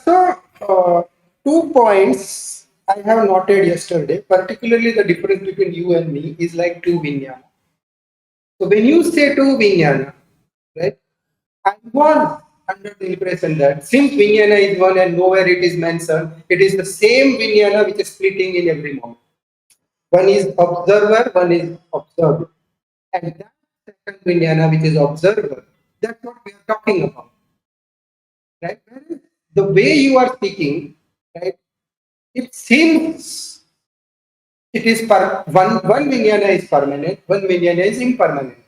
So 2 points I have noted yesterday, particularly the difference between you and me is like two vijnana. So when you say two vijnana, right, I was under the impression that since vijnana is one and nowhere it is mentioned, it is the same vijnana which is splitting in every moment. One is observer, one is observed. And that second vijnana which is observer, that's what we are talking about. Right? Whereas the way you are speaking, right, it seems it is one vijnana is permanent, one vijnana is impermanent.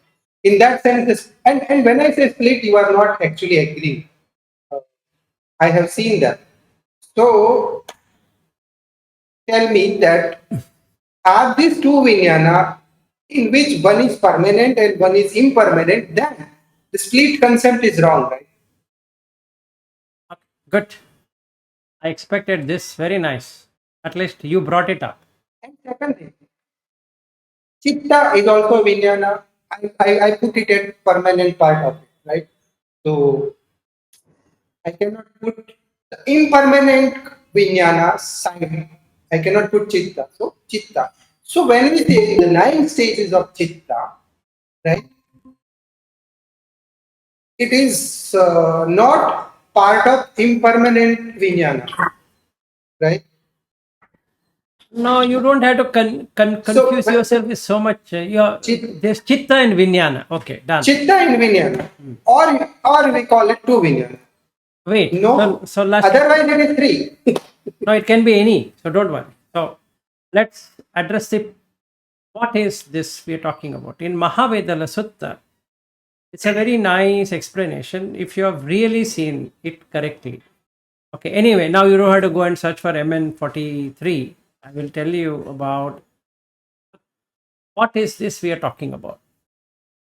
In that sense, and when I say split, you are not actually agreeing. Uh, I have seen that. So tell me that are these two vijnana in which one is permanent and one is impermanent, then the split concept is wrong, right? Okay, good. I expected this. Very nice. At least you brought it up. And second thing, chitta is also vijnana. I put it as permanent part of it, right? So I cannot put the impermanent vijnana side. I cannot put chitta. So chitta. So when we say the 9 stages of chitta, right, it is not part of impermanent vijnana, right? No, you don't have to So confuse yourself with so much. There's chitta and vijnana. Okay, done. chitta and vijnana, or we call it two vijnana. Wait. No, So last. otherwise it is three. No, it can be any. So don't worry. So let's address the what is this we are talking about. In Mahavedala Sutta, it's a very nice explanation if you have really seen it correctly. Okay, anyway, now you don't have to go and search for MN43. I will tell you about what is this we are talking about.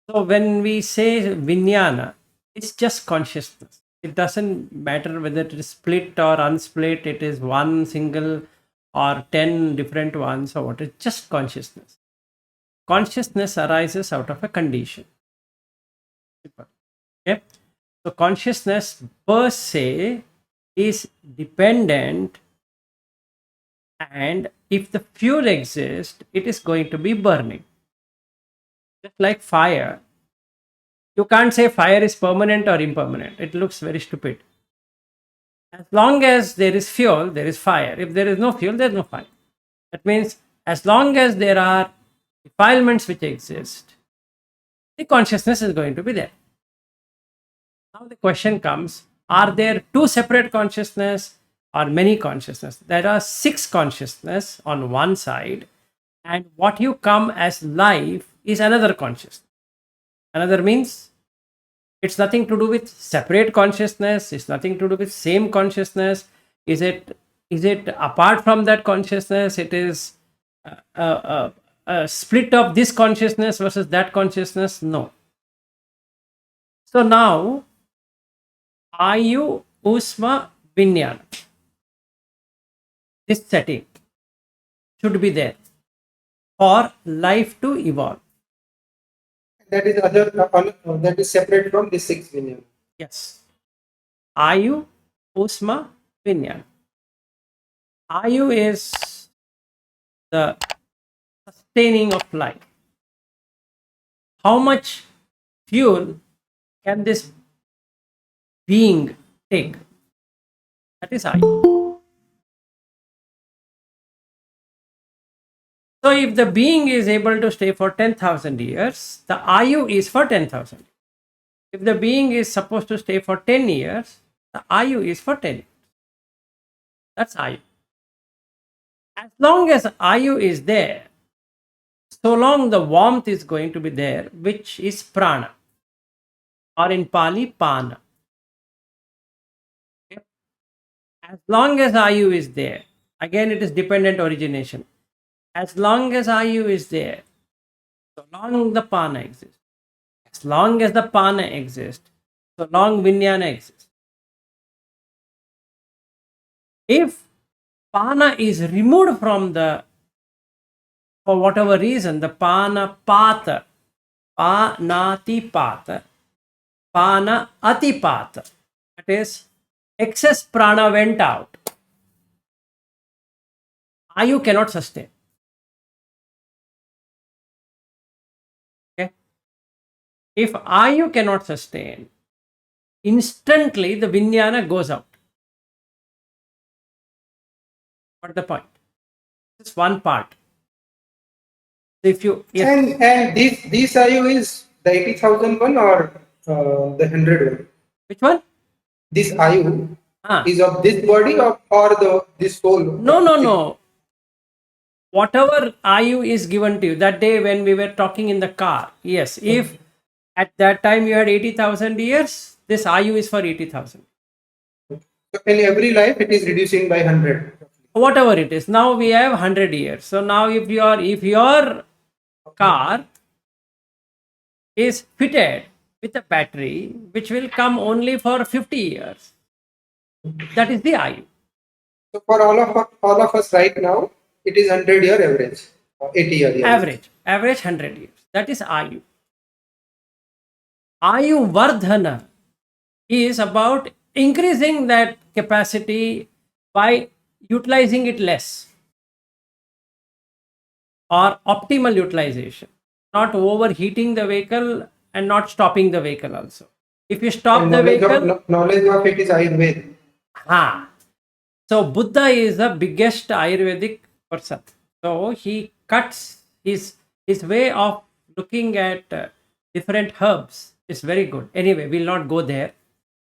So when we say vijnana, it's just consciousness. It doesn't matter whether it is split or unsplit, it is one single or 10 different ones or what. It's just consciousness. Consciousness arises out of a condition. Okay. So consciousness per se is dependent, and if the fuel exists, it is going to be burning. Just like fire, you can't say fire is permanent or impermanent. It looks very stupid. As long as there is fuel, there is fire. If there is no fuel, there is no fire. That means as long as there are defilements which exist, the consciousness is going to be there. Now the question comes, are there two separate consciousness or many consciousness? There are 6 consciousness on one side, and what you come as life is another consciousness. Another means it's nothing to do with separate consciousness, it's nothing to do with same consciousness. Is it apart from that consciousness? It is a split of this consciousness versus that consciousness? No. So now Ayu Usma Vinyana, this setting should be there for life to evolve. That is that is separate from the six vijnana. Yes. Ayu Usma Vinyana. Ayu is the sustaining of life. How much fuel can this being take? That is Ayu. So if the being is able to stay for 10,000 years, the Ayu is for 10,000. If the being is supposed to stay for 10 years, the Ayu is for 10 years. That's Ayu. As long as Ayu is there, so long the warmth is going to be there, which is prana, or in Pali, pana. Okay? As long as Ayu is there, again it is dependent origination. As long as Ayu is there, so long the pana exists. As long as the pana exists, so long Vijnana exists. If pana is removed from the, for whatever reason, the pana pata, panati pata, pana atipata, that is excess prana went out, Ayu cannot sustain. Okay? If Ayu cannot sustain, instantly the Vijnana goes out. What's the point? This is one part. If you, yes, And this IU is the 80,000 one or the 100 one? which one? This IU Ah, is of this body or the this soul? no, no, no. Whatever Ayu is given to you that day when we were talking in the car, yes, if at that time you had 80,000 years, this Ayu is for 80,000. So in every life it is reducing by 100. Whatever it is. Now we have 100 years. So now if your car is fitted with a battery which will come only for 50 years, that is the Ayu. So for all of us right now, it is 100-year average, or 80-year average. Average 100 years. That is Ayu. Ayu Vardhana is about increasing that capacity by utilizing it less or optimal utilization, not overheating the vehicle and not stopping the vehicle also. If you stop And the vehicle, knowledge of it is Ayurveda. ha. So Buddha is the biggest Ayurvedic person. So he cuts his way of looking at different herbs is very good. Anyway, we'll not go there.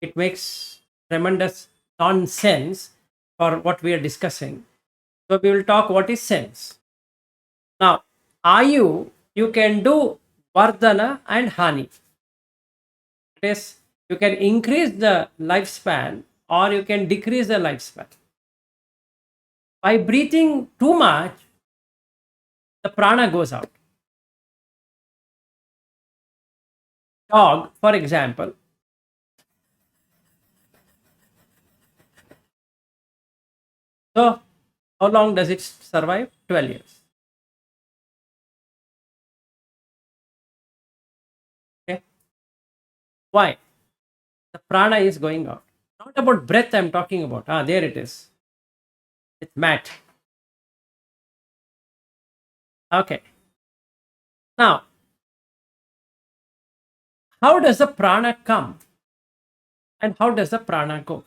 It makes tremendous nonsense for what we are discussing. So we will talk what is sense. Now, Ayu, you can do Vardhana and Hani. That is, you can increase the lifespan or you can decrease the lifespan. By breathing too much, the prana goes out. Dog, for example, so how long does it survive? 12 years. Okay. Why? The prana is going out. Not about breath I'm talking about. Ah, there it is. It's mat. Okay. Now, how does the prana come? And how does the prana go?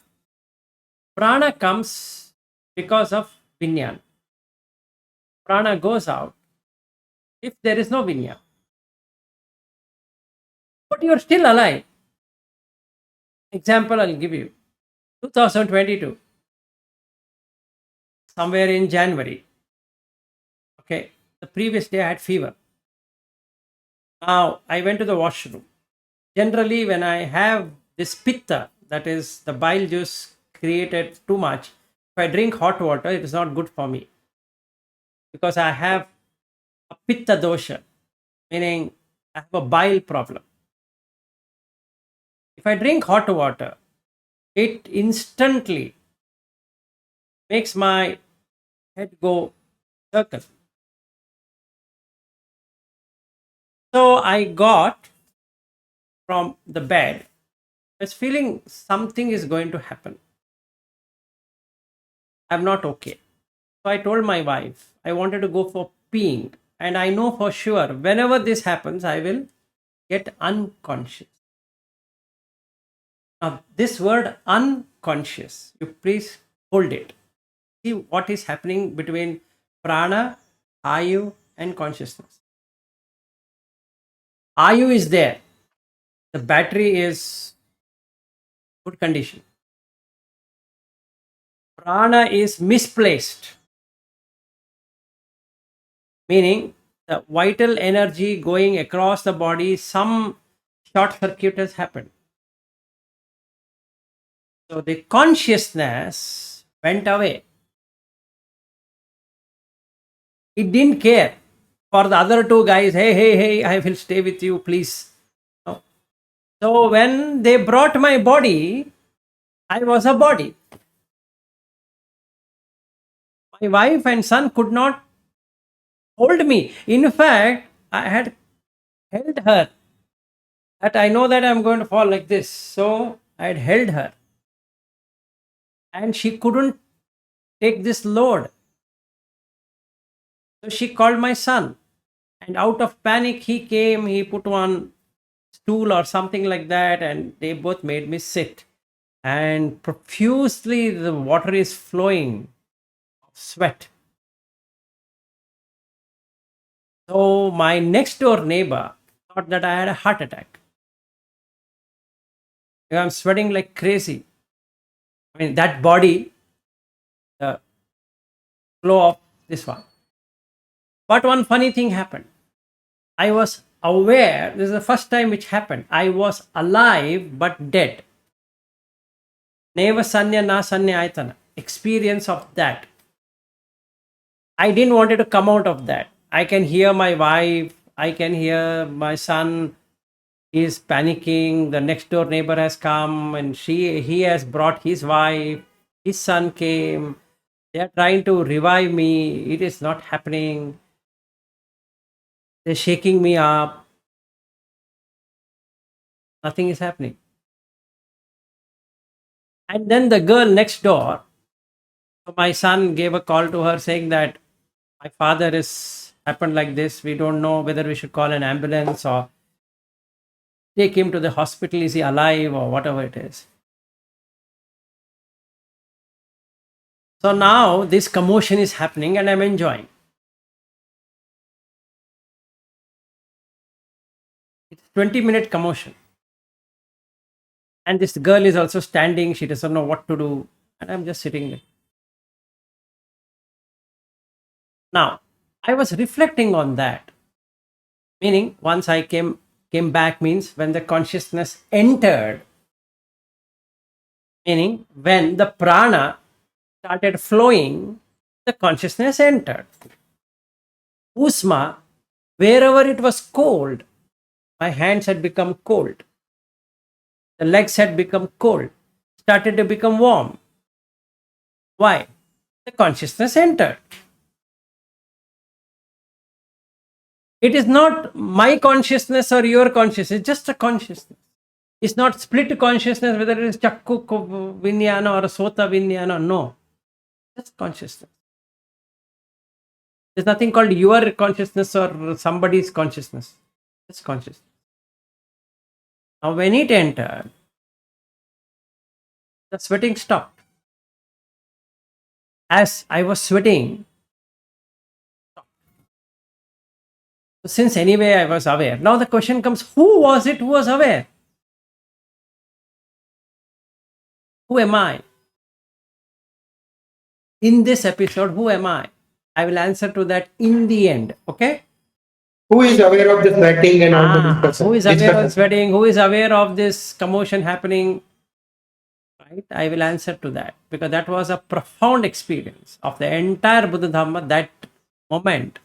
Prana comes because of vinyan. Prana goes out if there is no vinyan. But you are still alive. Example I'll give you. 2022, somewhere in January. Okay. The previous day I had fever. Now I went to the washroom. Generally, when I have this pitta, that is the bile juice created too much, if I drink hot water, it is not good for me because I have a pitta dosha, meaning I have a bile problem. If I drink hot water, it instantly makes my head go circle. So I got from the bed, I was feeling something is going to happen. I'm not okay. So I told my wife I wanted to go for peeing, and I know for sure whenever this happens, I will get unconscious. Now, this word unconscious, you please hold it. See what is happening between prana, ayu, and consciousness. Ayu is there, the battery is good condition. Prana is misplaced, meaning the vital energy going across the body, some short circuit has happened. So the consciousness went away. It didn't care for the other two guys. Hey, hey, hey, I will stay with you, please. No. So when they brought my body, I was a body. My wife and son could not hold me. In fact, I had held her. That I know that I'm going to fall like this. So I had held her. and she couldn't take this load. So she called my son, and out of panic, he came, he put one stool or something like that, and they both made me sit. And profusely, the water is flowing of sweat. So my next door neighbor thought that I had a heart attack. I'm sweating like crazy. I mean, that body, the flow of this one. But one funny thing happened. I was aware, this is the first time which happened. I was alive but dead. Neva sanya na sanya aitana. Experience of that. I didn't want to come out of that. I can hear my wife, I can hear my son is panicking. The next door neighbor has come and he has brought his wife, his son came. They are trying to revive me. It is not happening. They're shaking me up. Nothing is happening. And then the girl next door, so my son gave a call to her saying that my father is happened like this. We don't know whether we should call an ambulance or take him to the hospital. Is he alive or whatever it is? So now this commotion is happening and I'm enjoying. It's 20-minute commotion. And this girl is also standing. She doesn't know what to do. And I'm just sitting there. Now, I was reflecting on that. Meaning, once I came back means when the consciousness entered. Meaning, when the prana started flowing, the consciousness entered. Usma, wherever it was cold, my hands had become cold. The legs had become cold, started to become warm. Why? The consciousness entered. It is not my consciousness or your consciousness, it's just a consciousness. It's not split consciousness, whether it is Chakku Vinyana or Sota Vinyana, no. Just consciousness. There's nothing called your consciousness or somebody's consciousness. Just consciousness. Now, when it entered, the sweating stopped. As I was sweating, since anyway I was aware, now the question comes, who was it who was aware? Who am I? In this episode, who am I? I will answer to that in the end. Okay? Who is aware of the sweating and all the discussion? Who is aware of sweating? Who is aware of this commotion happening? Right? I will answer to that because that was a profound experience of the entire Buddha Dhamma. That moment,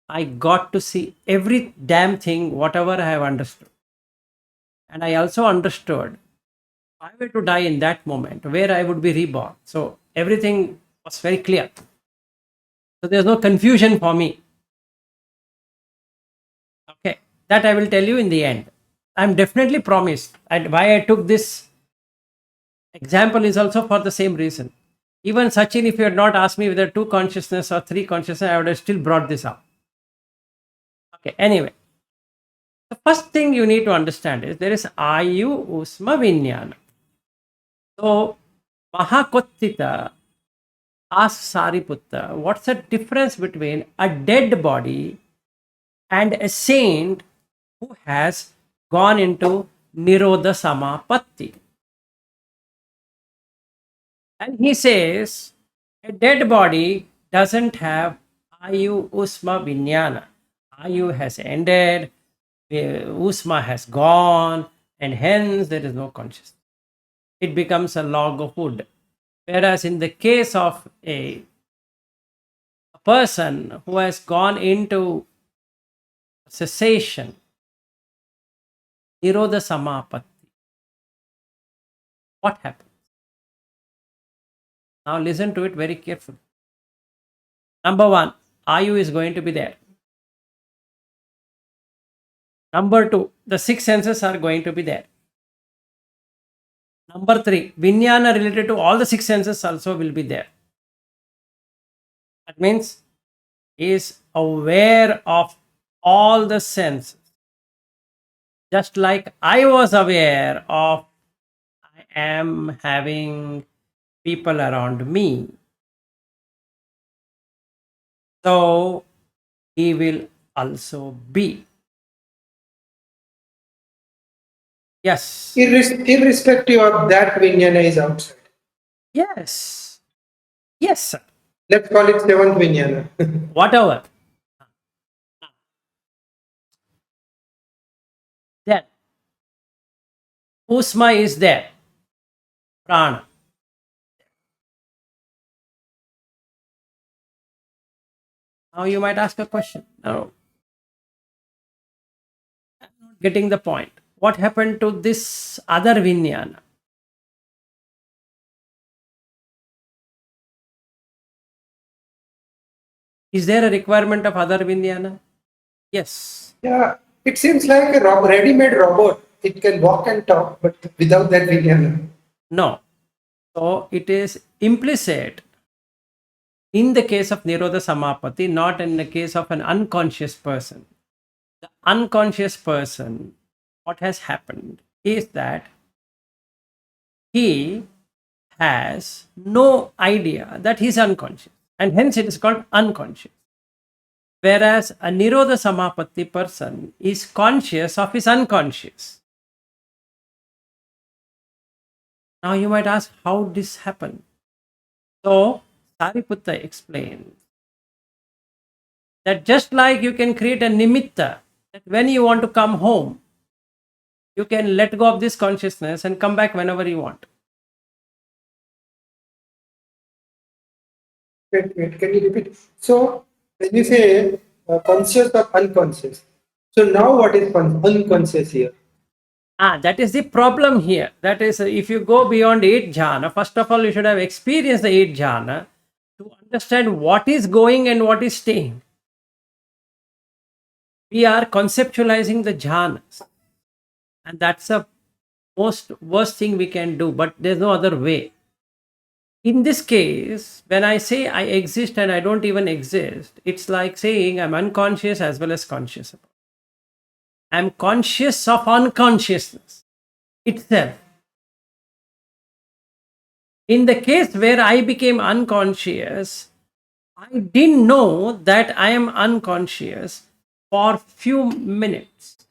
I got to see every damn thing, whatever I have understood. And I also understood if I were to die in that moment, where I would be reborn. So everything was very clear. So there's no confusion for me. Okay, that I will tell you in the end. I'm definitely promised. And why I took this example is also for the same reason. Even Sachin, if you had not asked me whether 2 consciousness or 3 consciousness, I would have still brought this up. Okay, anyway. The first thing you need to understand is there is Ayu Usma Vinyana. So, Mahakottita asks Sariputta, what's the difference between a dead body and a saint who has gone into Nirodha Samapatti? And he says, a dead body doesn't have Ayu Usma Vinyana. Ayu has ended, Usma has gone, and hence there is no consciousness. It becomes a log of wood. Whereas in the case of a person who has gone into cessation, Nirodha Samapatti, what happens? Now listen to it very carefully. Number 1, Ayu is going to be there. Number 2, the 6 senses are going to be there. Number 3, Vijnana related to all the 6 senses also will be there. That means he is aware of all the senses. Just like I was aware of I am having people around me. So he will also be. Yes. Irrespective of that, Vijnana is outside. Yes. Yes, sir. Let's call it seventh Vijnana. Whatever. Then Usma is there. Prana. Now you might ask a question. Now, I'm not getting the point. What happened to this other Vijnana? Is there a requirement of other Vijnana? Yes. Yeah, it seems like a ready-made robot. It can walk and talk, but without that Vijnana. No. So it is implicit in the case of Nirodha Samapatti, not in the case of an unconscious person. The unconscious person, what has happened is that he has no idea that he is unconscious, and hence it is called unconscious. Whereas a Nirodha Samapatti person is conscious of his unconscious. Now you might ask, how this happened? So Sariputta explains that just like you can create a nimitta, that when you want to come home, you can let go of this consciousness and come back whenever you want. Wait, can you repeat? So when you say conscious or unconscious, so now what is unconscious here? That is the problem here. That is, if you go beyond 8 jhana, first of all, you should have experienced the 8 jhana to understand what is going and what is staying. We are conceptualizing the jhanas, and that's the most worst thing we can do, but there's no other way. In this case, when I say I exist and I don't even exist, it's like saying I'm unconscious as well as conscious. I'm conscious of unconsciousness itself. In the case where I became unconscious, I didn't know that I am unconscious for few minutes.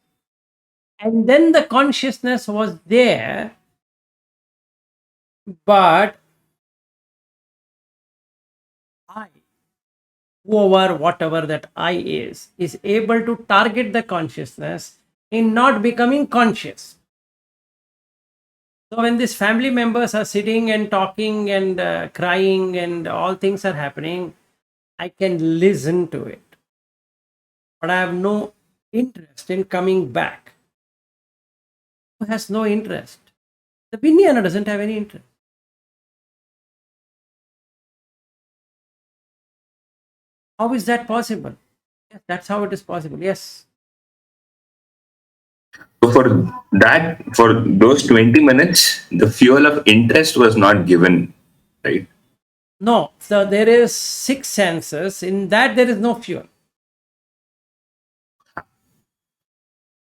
And then the consciousness was there, but I, whoever, whatever that I is able to target the consciousness in not becoming conscious. So when these family members are sitting and talking and crying and all things are happening, I can listen to it, but I have no interest in coming back. Who has no interest? The Vijnana doesn't have any interest. How is that possible? Yes, that's how it is possible. Yes. So for those 20 minutes, the fuel of interest was not given, right? No. So there is 6 senses. In that there is no fuel.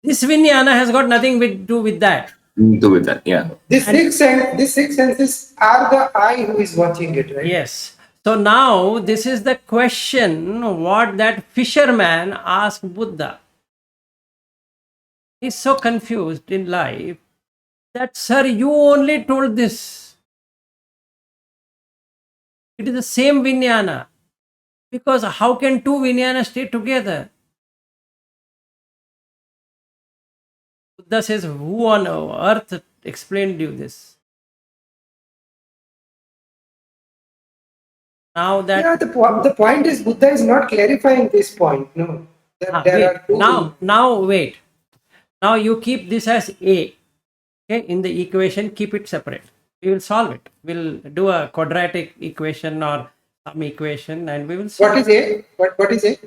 This Vijnana has got nothing to do with that. Do with that, yeah. These six senses are the I who is watching it, right? Yes. So now this is the question what that fisherman asked Buddha. He's so confused in life that, sir, you only told this. It is the same Vijnana. Because how can two Vijnanas stay together? Buddha says, who on earth explained you this? Now that Yeah, the point is Buddha is not clarifying this point. No, that there wait, are two. now wait. Now you keep this as A. Okay, in the equation, keep it separate. We will solve it. We'll do a quadratic equation or some equation and we will solve What is A? What is A?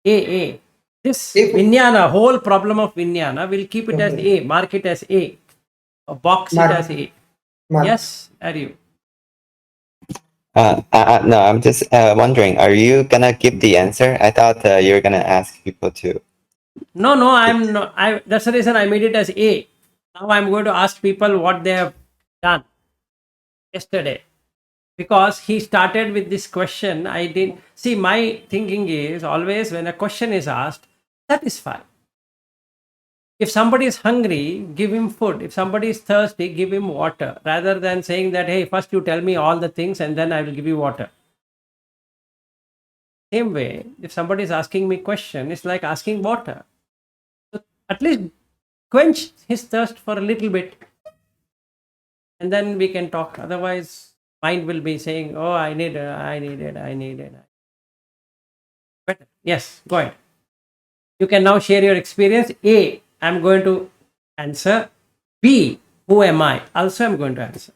A. This A. Vijnana, whole problem of Vijnana, we'll keep it as Okay. A, mark it as A, box it Mark. as A. Man. Yes, are you? No, I'm just wondering, are you gonna give the answer? I thought you were gonna ask people to. No, I'm not. That's the reason I made it as A. Now I'm going to ask people what they have done yesterday. Because he started with this question, I didn't see. My thinking is always when a question is asked, satisfy. If somebody is hungry, give him food. If somebody is thirsty, give him water, rather than saying that, hey, first you tell me all the things and then I will give you water. Same way, if somebody is asking me question, it's like asking water. So at least quench his thirst for a little bit, and then we can talk. Otherwise, mind will be saying, oh, I need it, I need it, I need it. Better. Yes, go ahead. You can now share your experience. A, I'm going to answer. B, who am I? Also, I'm going to answer.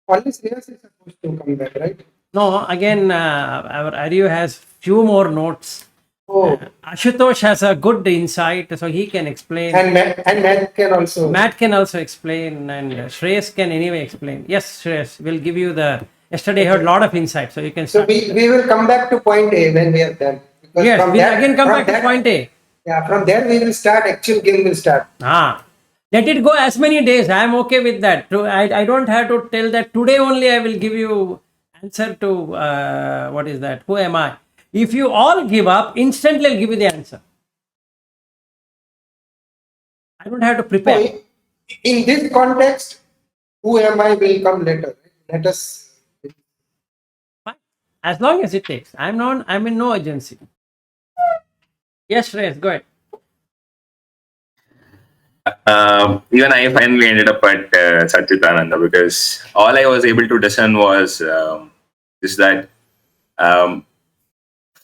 Only Shreyas is supposed to come back, right? No, again, our Aryu has few more notes. Oh, Ashutosh has a good insight, so he can explain. and Matt can also. Matt can also explain, and Shreyas can anyway explain. Yes, Shreyas, we'll give you the. Yesterday, I heard a lot of insight, so you can So start. we will come back to point A when we are done. Because Yes, from we'll that, again come from back to that, point A. yeah, from there we will start. Actual game will start. Let it go as many days. I am okay with that. I don't have to tell that today only I will give you answer to what is that? Who am I? If you all give up, instantly I'll give you the answer. I don't have to So prepare. in this context, who am I will come later. Let us. Fine. As long as it takes. I'm in no urgency. Yes, Shreyas, go ahead. Even I finally ended up at Satchitananda because all I was able to discern was is that um,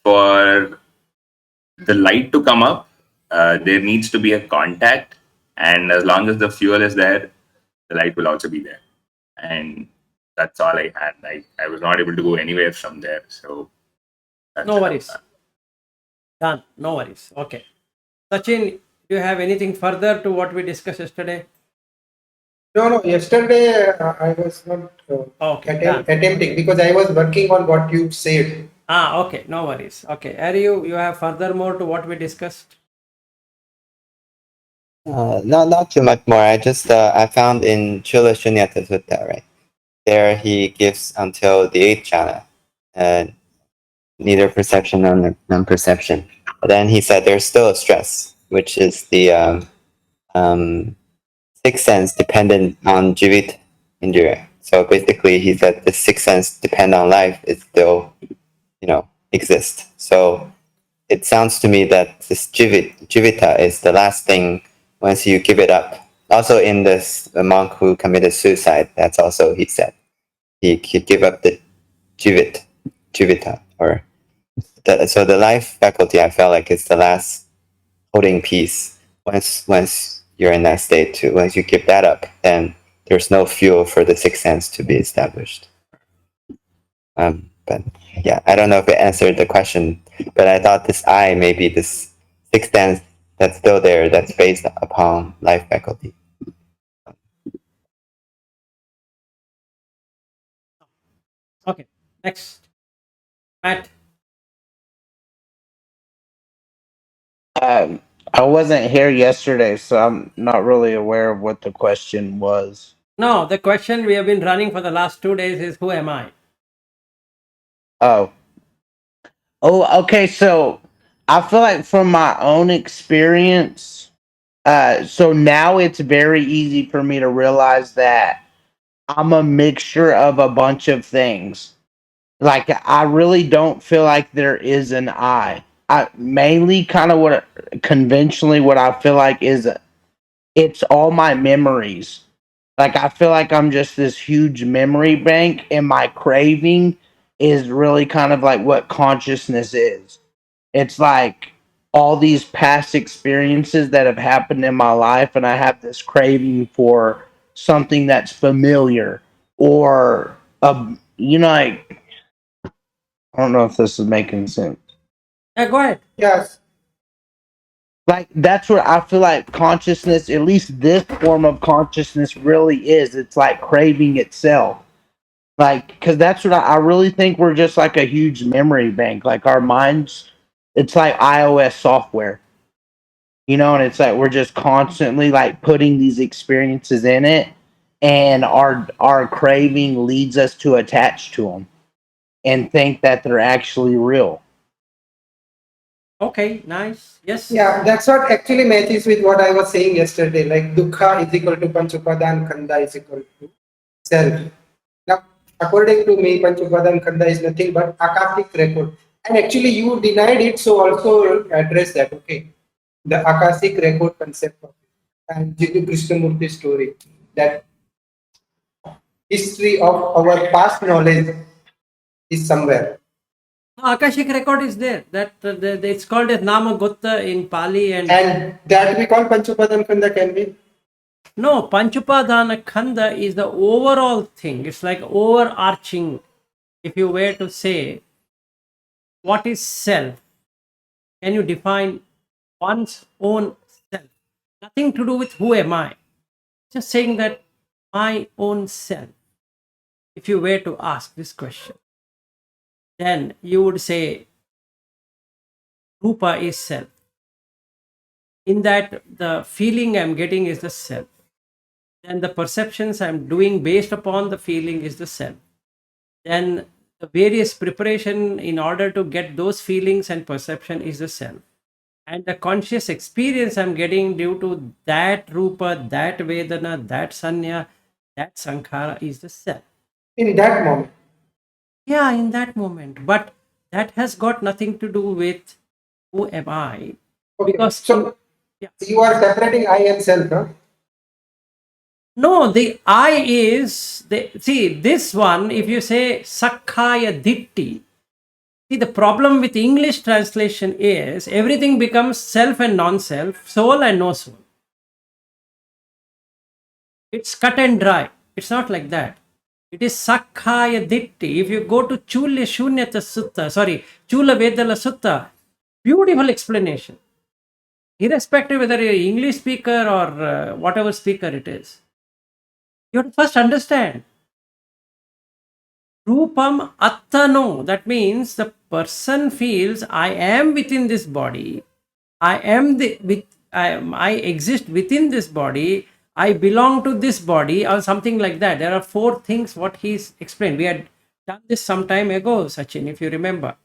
for the light to come up, there needs to be a contact, and as long as the fuel is there, the light will also be there. And that's all I had. I was not able to go anywhere from there. So that's No how. worries. Done. No worries. Okay. Sachin, do you have anything further to what we discussed yesterday? No. Yesterday I was not Okay, done. attempting because I was working on what you said. Okay, no worries. Okay, are you have furthermore to what we discussed? Not too much more. I found in Chula Shunyata Sutta, right? There he gives until the eighth jhana, neither perception nor non-perception. But then he said there's still a stress, which is the um, sixth sense dependent on jivit indriya. So basically, he said the sixth sense depend on life. It still, exist. So it sounds to me that this jivita is the last thing once you give it up. Also, in this the monk who committed suicide, that's also he said he could give up the jivita, or so the life faculty. I felt like it's the last holding piece. Once you're in that state, too, once you give that up, then there's no fuel for the sixth sense to be established. But yeah, I don't know if it answered the question, but I thought this I maybe this sixth sense that's still there, that's based upon life faculty. Okay, next. Matt. Um, I wasn't here yesterday, so I'm not really aware of what the question was. No, the question we have been running for the last 2 days is who am I? Oh. Oh, okay. So I feel like from my own experience, so now it's very easy for me to realize that I'm a mixture of a bunch of things. Like I really don't feel like there is an I. I mainly kind of what conventionally what I feel like is it's all my memories. Like I feel like I'm just this huge memory bank, and my craving is really kind of like what consciousness is. It's like all these past experiences that have happened in my life, and I have this craving for something that's familiar or like I don't know if this is making sense. Yeah, go ahead. Yes. Like that's what I feel like consciousness, at least this form of consciousness, really is. It's like craving itself. Like, because that's what I really think we're just like a huge memory bank. Like our minds, it's like iOS software, you know, and it's like we're just constantly like putting these experiences in it, and our craving leads us to attach to them and think that they're actually real. Okay, nice. Yes. Yeah, that's what actually matches with what I was saying yesterday. Like dukkha is equal to panchupadan, khanda is equal to self. Now, according to me, panchupadan khanda is nothing but akashic record. And actually, you denied it, so also address that. Okay, the akashic record concept of it, and Jiddu Krishnamurti story, that history of our past knowledge is somewhere. Akashic record is there. It's called as Nama Gotta in Pali and And that we call panchupadan khanda, can we? no, Panchupadana Khanda is the overall thing. It's like overarching. If you were to say what is self, can you define one's own self? Nothing to do with who am I. Just saying that my own self. If you were to ask this question, then you would say Rupa is self. In that, the feeling I'm getting is the self. Then the perceptions I'm doing based upon the feeling is the self. Then the various preparation in order to get those feelings and perception is the self. And the conscious experience I'm getting due to that Rupa, that Vedana, that Sanya, that Sankhara is the self. In that moment. Yeah, in that moment. But that has got nothing to do with who am I. Okay, Because so yeah. you are separating I and self, huh? No, the I is the see this one. If you say Sakkaya Ditti, see the problem with English translation is everything becomes self and non-self, soul and no soul. It's cut and dry. It's not like that. It is Sakkaya Ditti. If you go to Chula Shunyata Sutta, sorry, Chula Vedala Sutta, beautiful explanation. Irrespective whether you're English speaker or whatever speaker it is, you have to first understand Rupam Attano. That means the person feels I am within this body. I am the with I exist within this body. I belong to this body or something like that. There are four things what he's explained. We had done this some time ago, Sachin, if you remember.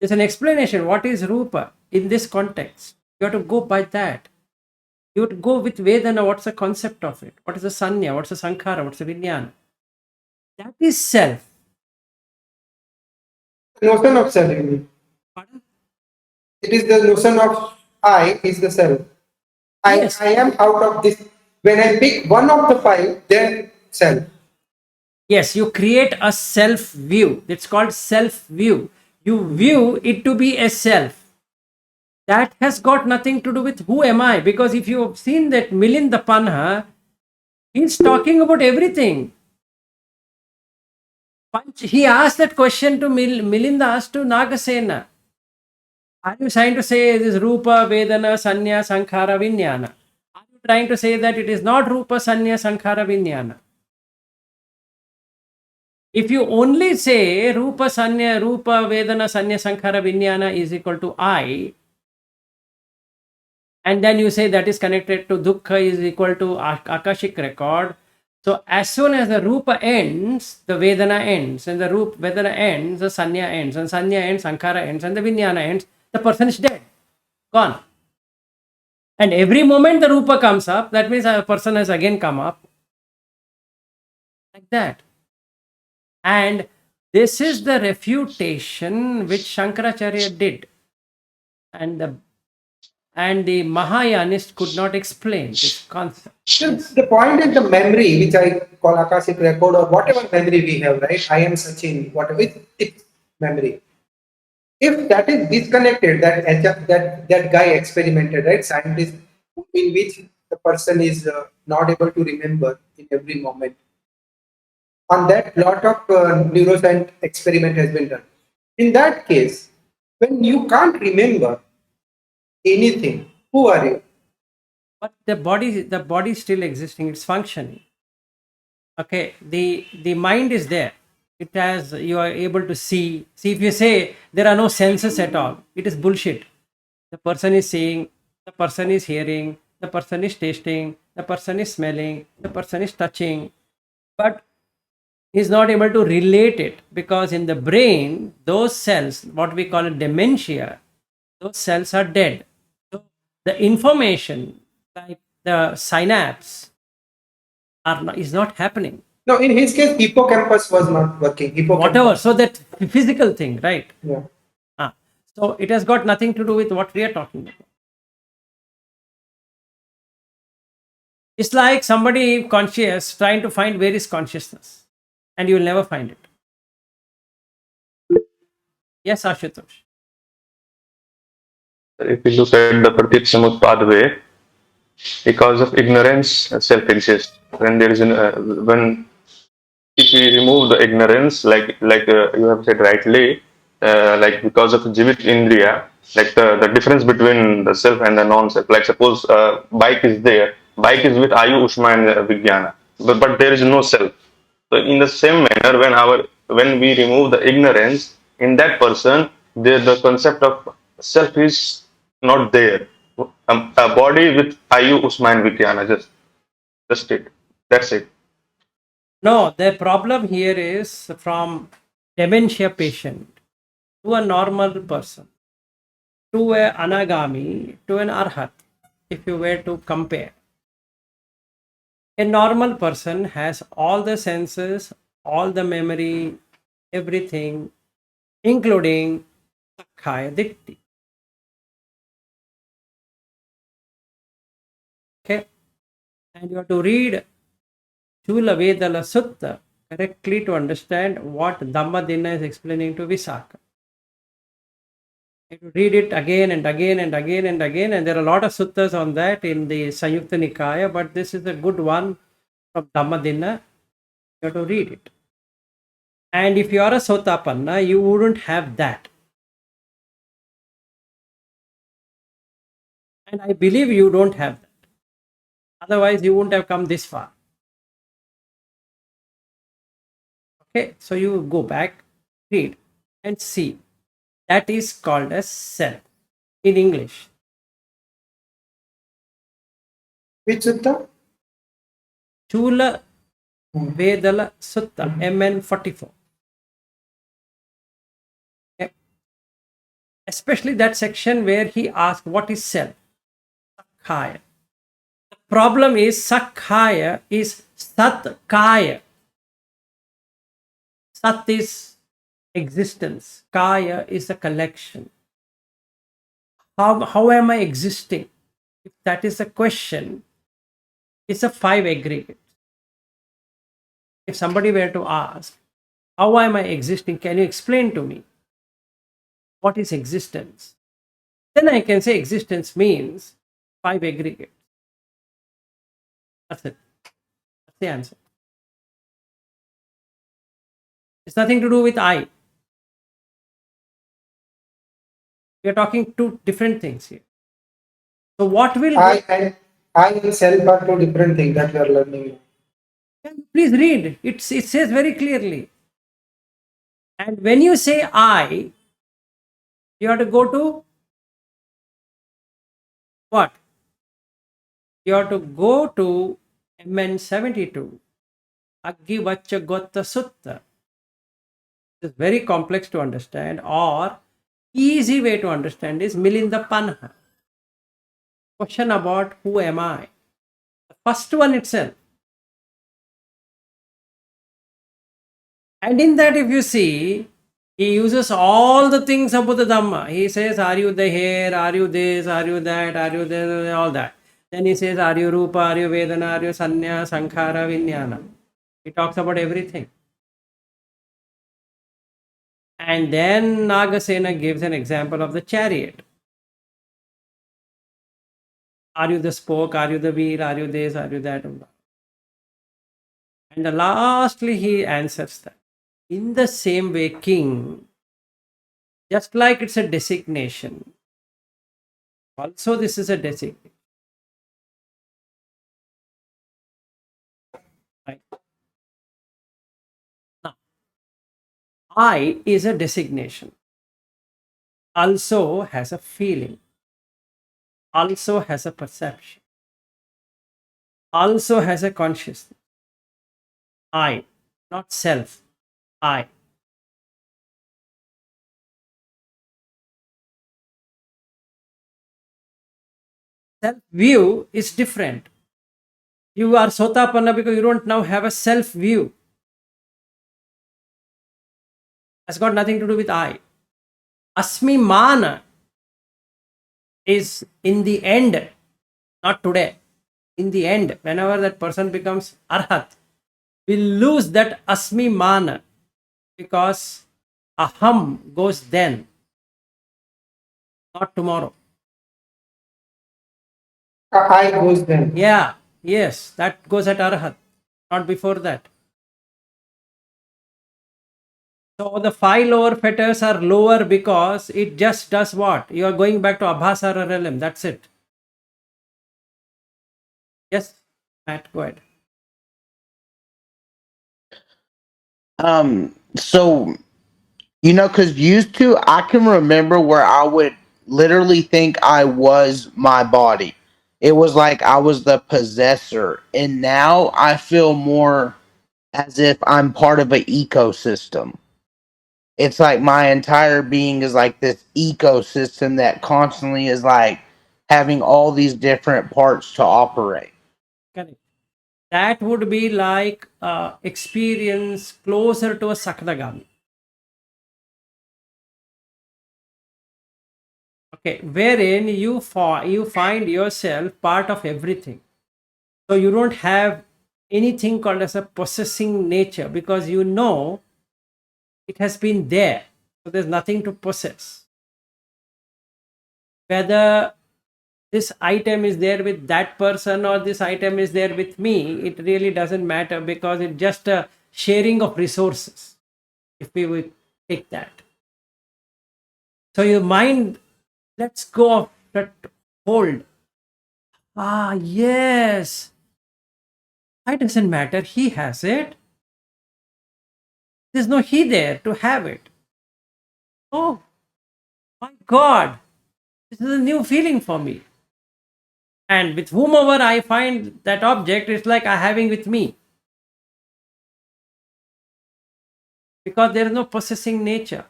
There's an explanation. What is Rupa in this context? You have to go by that. You have to go with Vedana. What's the concept of it? What is the Sanya? What's the Sankhara? What's the Vijnana? That is self. Notion of self. You mean. Pardon? It is the notion of I is the self. Yes. I am out of this. When I pick one of the five, then self. Yes, you create a self view. It's called self view. You view it to be a self. That has got nothing to do with who am I. Because if you have seen that Milinda Panha, he's talking about everything. He asked that question to Milinda asked to Nagasena. Are you trying to say this Rupa, Vedana, Sanya, Sankhara, Vijnana? Are you trying to say that it is not Rupa, Sanya, Sankhara, Vijnana? If you only say Rupa, Sanya, Rupa, Vedana, Sanya, Sankhara, Vijnana is equal to I, and then you say that is connected to Dukkha is equal to Akashic record. So as soon as the Rupa ends, the Vedana ends, and the Rupa Vedana ends, the Sanya ends, and Sanya ends, Sankhara ends, and the Vijnana ends, the person is dead, gone. And every moment the Rupa comes up, that means a person has again come up, like that. And this is the refutation which Shankaracharya did. And the Mahayanists could not explain this concept. So Yes. the point is the memory, which I call Akashic record or whatever memory we have, right? I am Sachin, whatever, it's memory. If that is disconnected, that guy experimented, right? Scientist, in which the person is not able to remember in every moment. On that, lot of neuroscience experiment has been done. In that case, when you can't remember, anything. Who are you? But the body is still existing, it's functioning. Okay, the mind is there. It has, you are able to see. If you say there are no senses at all, it is bullshit. The person is seeing, the person is hearing, the person is tasting, the person is smelling, the person is touching, but he's not able to relate it, because in the brain those cells, what we call it dementia, those cells are dead. So the information, like the synapse, is not happening. No, in his case, hippocampus was not working. Whatever. Hippocampus. So that physical thing, right? Yeah. So it has got nothing to do with what we are talking about. It's like somebody conscious trying to find where is consciousness, and you will never find it. Yes, Ashutosh. If we look at the Pratit Samutpad way, because of ignorance, self exists. When there is when if we remove the ignorance, like you have said rightly, like because of Jivit Indriya, like the difference between the self and the non-self. Like suppose bike is there, bike is with Ayu, Ushma, and Vijnana, but there is no self. So in the same manner, when we remove the ignorance in that person, the concept of self is not there. A body with Ayu, Ushma, and Vijnana, just it. That's it. No, the problem here is from dementia patient to a normal person, to a anagami, to an arhat. If you were to compare, a normal person has all the senses, all the memory, everything, including Sakhaya Dikti. Okay, and you have to read Chula Vedala Sutta correctly to understand what Dhammadinna is explaining to Visakha. You have to read it again and again and again and again, and there are a lot of suttas on that in the Sanyukta Nikaya, but this is a good one from Dhammadinna. You have to read it. And if you are a Sotapanna, you wouldn't have that. And I believe you don't have that. Otherwise, you wouldn't have come this far. Okay, so you go back, read, and see. That is called as self in English. Which sutta? Chula Vedala Sutta, MN44. Okay. Especially that section where he asked, what is self? Sakhaya. The problem is Sakhaya is Satkaya. Sat is existence. Kaya is a collection. How am I existing? If that is a question, it's a 5 aggregate. If somebody were to ask, how am I existing? Can you explain to me what is existence? Then I can say existence means 5 aggregates. That's it. That's the answer. It's nothing to do with I. We are talking two different things here. So what will I and self are two different things that we are learning. please read? It says very clearly. And when you say I, you have to go to what? You have to go to MN72, Aggivacha Gotta Sutta. It's very complex to understand, or easy way to understand is Milinda Panha. Question about who am I? The first one itself. And in that, if you see, he uses all the things of Buddha Dhamma. He says, are you the hair? Are you this? Are you that? Are you this? All that. Then he says, are you Rupa? Are you Vedana? Are you Sanya? Sankhara? Vijnana? He talks about everything. And then Nagasena gives an example of the chariot. Are you the spoke? Are you the wheel? Are you this? Are you that? And lastly, he answers that. In the same way, king, just like it's a designation, Also, this is a designation. Right? Now, I is a designation. Also has a feeling. Also has a perception. Also has a consciousness. I, not self. I. Self view is different. You are sotapanna because you don't now have a self view. Has got nothing to do with I. Asmi mana is in the end, not today. In the end, whenever that person becomes arhat, we lose that asmi mana because aham goes then, not tomorrow. I goes then. Yeah, yes, that goes at arhat, not before that. So the five lower fetters are lower because it just does what? You are going back to abhasara realm. That's it. Yes, Matt, go ahead. So because used to, I can remember where I would literally think I was my body. It was like I was the possessor, and now I feel more as if I'm part of an ecosystem. It's like my entire being is like this ecosystem that constantly is like having all these different parts to operate. Correct. That would be like experience closer to a sakadagami. Okay, wherein you find yourself part of everything. So you don't have anything called as a possessing nature because you know it has been there. So there's nothing to possess. Whether this item is there with that person or this item is there with me, it really doesn't matter because it's just a sharing of resources. If we would take that. So your mind let's go of that hold. Ah, yes. It doesn't matter. He has it. There's no he there to have it. Oh, my God. This is a new feeling for me. And with whomever I find that object, it's like I having with me. Because there is no possessing nature.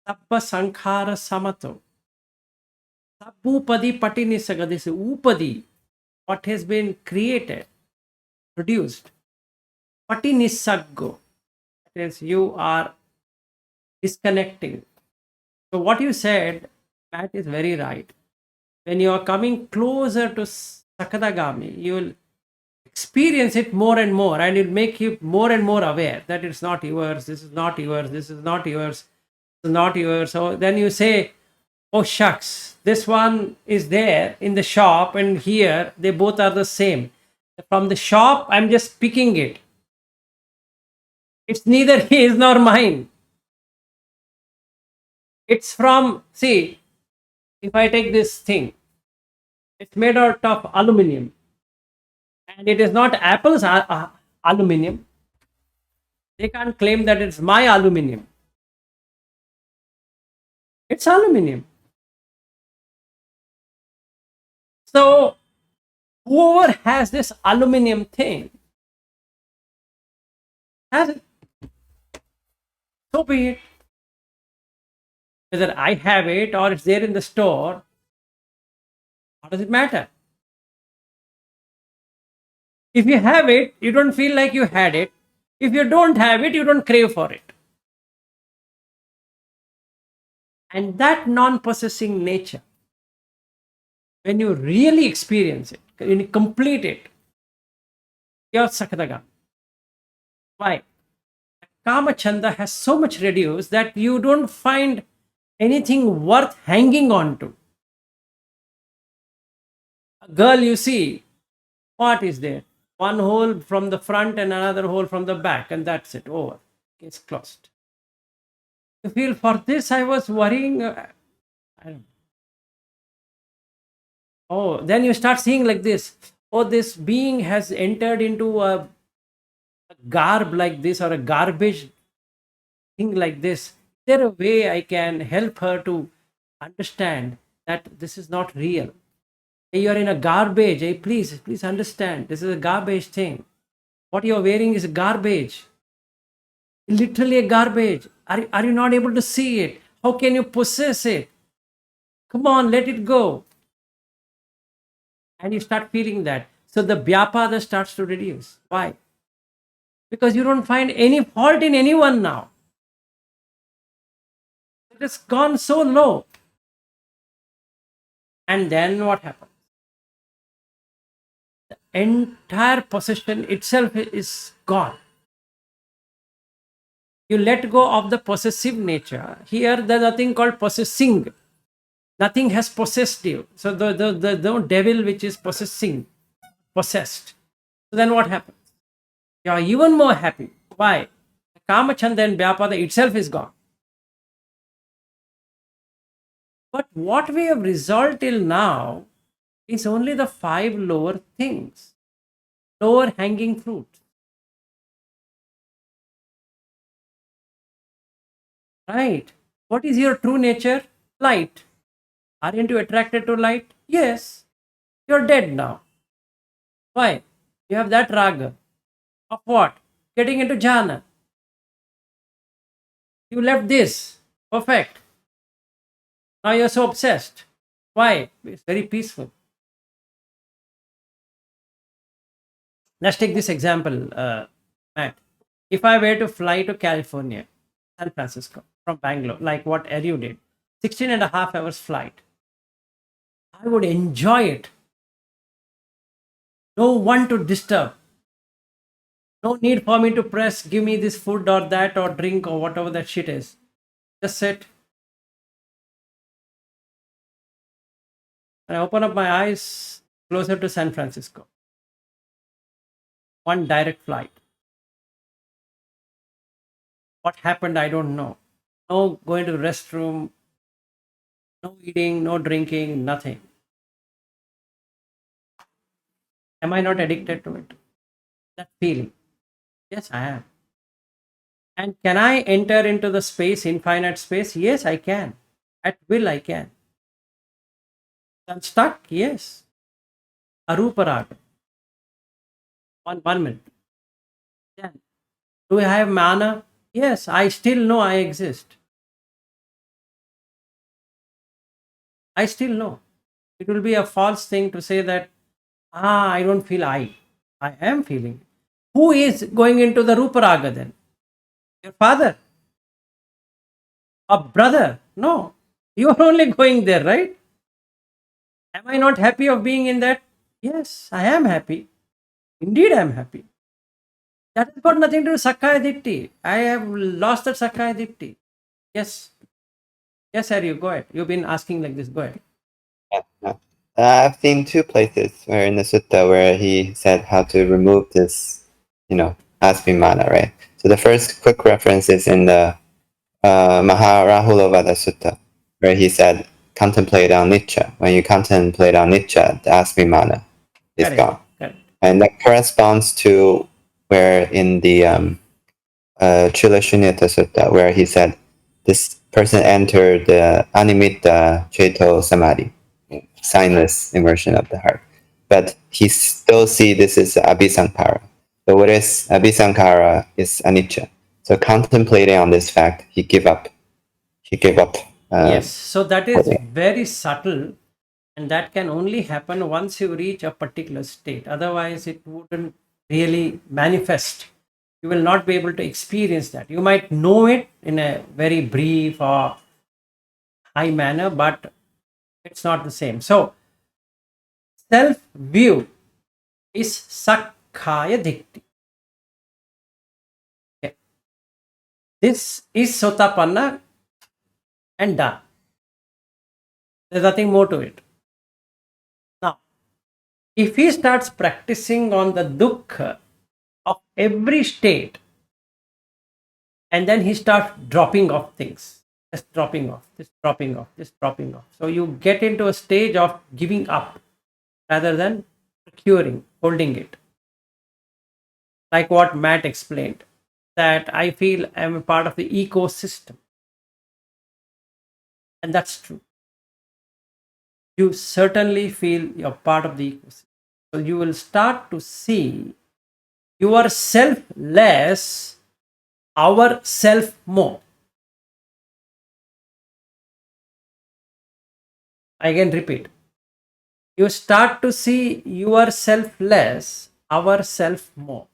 Sabba sankhara samato. Sabbupadi patinisaga. This upadi, what has been created, produced. Patinisaggo. That is, you are disconnecting. So what you said, Matt, is very right. When you are coming closer to Sakadagami, you will experience it more and more, and it will make you more and more aware that it's not yours, this is not yours, this is not yours, this is not yours. So then you say, oh shucks, this one is there in the shop, and here they both are the same. From the shop, I'm just picking it. It's neither his nor mine. It's from, see, if I take this thing, it's made out of aluminum and it is not Apple's aluminum. They can't claim that it's my aluminum. It's aluminum. So whoever has this aluminum thing has it. So be it. Whether I have it or it's there in the store, how does it matter? If you have it, you don't feel like you had it. If you don't have it, you don't crave for it. And that non-possessing nature, when you really experience it, when you complete it, you're Sakadaga. Why? Kama Chanda has so much reduced that you don't find anything worth hanging on to. A girl you see, what is there? One hole from the front and another hole from the back, and that's it, over. Case closed. You feel for this I was worrying. I don't know. Oh, then you start seeing like this. Oh, this being has entered into a garb like this or a garbage thing like this. Is there a way I can help her to understand that this is not real? Hey, you're in a garbage. Hey, please understand. This is a garbage thing. What you're wearing is garbage. Literally a garbage. Are you not able to see it? How can you possess it? Come on, let it go. And you start feeling that. So the vyapada starts to reduce. Why? Because you don't find any fault in anyone now. It has gone so low. And then what happens? The entire possession itself is gone. You let go of the possessive nature. Here, there's nothing called possessing. Nothing has possessed you. So the no devil which is possessed. So then what happens? You are even more happy. Why? Kamachanda and Vyapada itself is gone. But what we have resolved till now is only the 5 lower things, lower hanging fruit. Right? What is your true nature? Light. Aren't you attracted to light? Yes. You're dead now. Why? You have that raga. Of what? Getting into jhana. You left this. Perfect. Now you're so obsessed. Why? It's very peaceful. Let's take this example, Matt. If I were to fly to California, San Francisco, from Bangalore, like what Eru did, 16 and a half hours flight, I would enjoy it. No one to disturb. No need for me to press, give me this food or that or drink or whatever that shit is. Just sit. And I open up my eyes closer to San Francisco. One direct flight. What happened, I don't know. No going to the restroom, no eating, no drinking, nothing. Am I not addicted to it? That feeling. Yes, I am. And can I enter into the space, infinite space? Yes, I can. At will, I can. I'm stuck? Yes. Aruparaga. One minute. Then, do I have mana? Yes, I still know I exist. I still know. It will be a false thing to say that, I don't feel I. I am feeling. Who is going into the Ruparaga then? Your father? A brother? No. You are only going there, right? Am I not happy of being in that? Yes, I am happy. Indeed, I am happy. That has got nothing to do with Sakkaya Ditti. I have lost that Sakkaya Ditti. Yes. Yes, sir, you go ahead. You've been asking like this. Go ahead. Yeah. I've seen 2 places where in the sutta where he said how to remove this, Asvimana, right? So the first quick reference is in the Maharahulovada Sutta, where he said, contemplate on Nicha. When you contemplate on Nicha, the Asvimana is Correct. gone. Correct. And that corresponds to where in the Chula Shunyata Sutta, where he said, this person entered the Animitta Cheto Samadhi, signless immersion of the heart. But he still see this is Abhisankara. So what is Abhisankara is anicca. So contemplating on this fact, he gave up. He gave up. Yes. So that is holding. very subtle, and that can only happen once you reach a particular state. Otherwise, it wouldn't really manifest. You will not be able to experience that. You might know it in a very brief or high manner, but it's not the same. So, self view is Sakkaya Dikti. Okay. This is Sotapanna and done. There's nothing more to it. Now, if he starts practicing on the dukkha of every state, and then he starts dropping off things, just dropping off, just dropping off, just dropping off. So you get into a stage of giving up. rather than procuring, holding it. Like what Matt explained, that I feel I'm a part of the ecosystem. And that's true. You certainly feel you're part of the ecosystem. So you will start to see your self less, our self more. I can repeat. You start to see yourself less, our self more.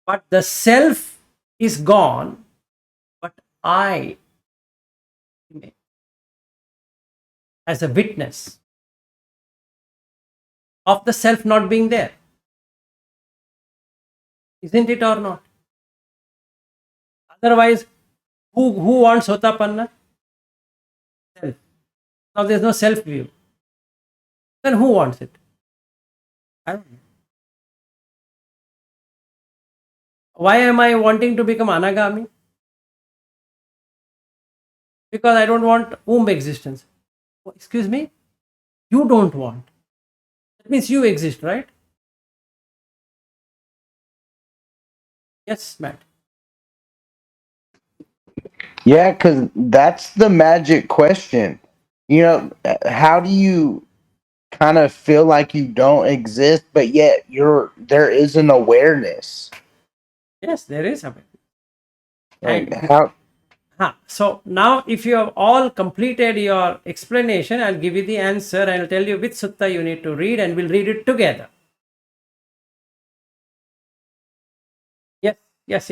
But the self is gone, but I remain as a witness of the self not being there. Isn't it or not? Otherwise, who wants Sotapanna? Self. Now there's no self view. Then who wants it? I don't know. Why am I wanting to become Anagami? Because I don't want womb existence. Oh, excuse me? You don't want. That means you exist, right? Yes, Matt. Yeah, because that's the magic question. You know, how do you kind of feel like you don't exist, but yet there is an awareness? Yes, there is a way. Like And how? so now, if you have all completed your explanation, I'll give you the answer and I'll tell you which sutta you need to read, and we'll read it together. Yes,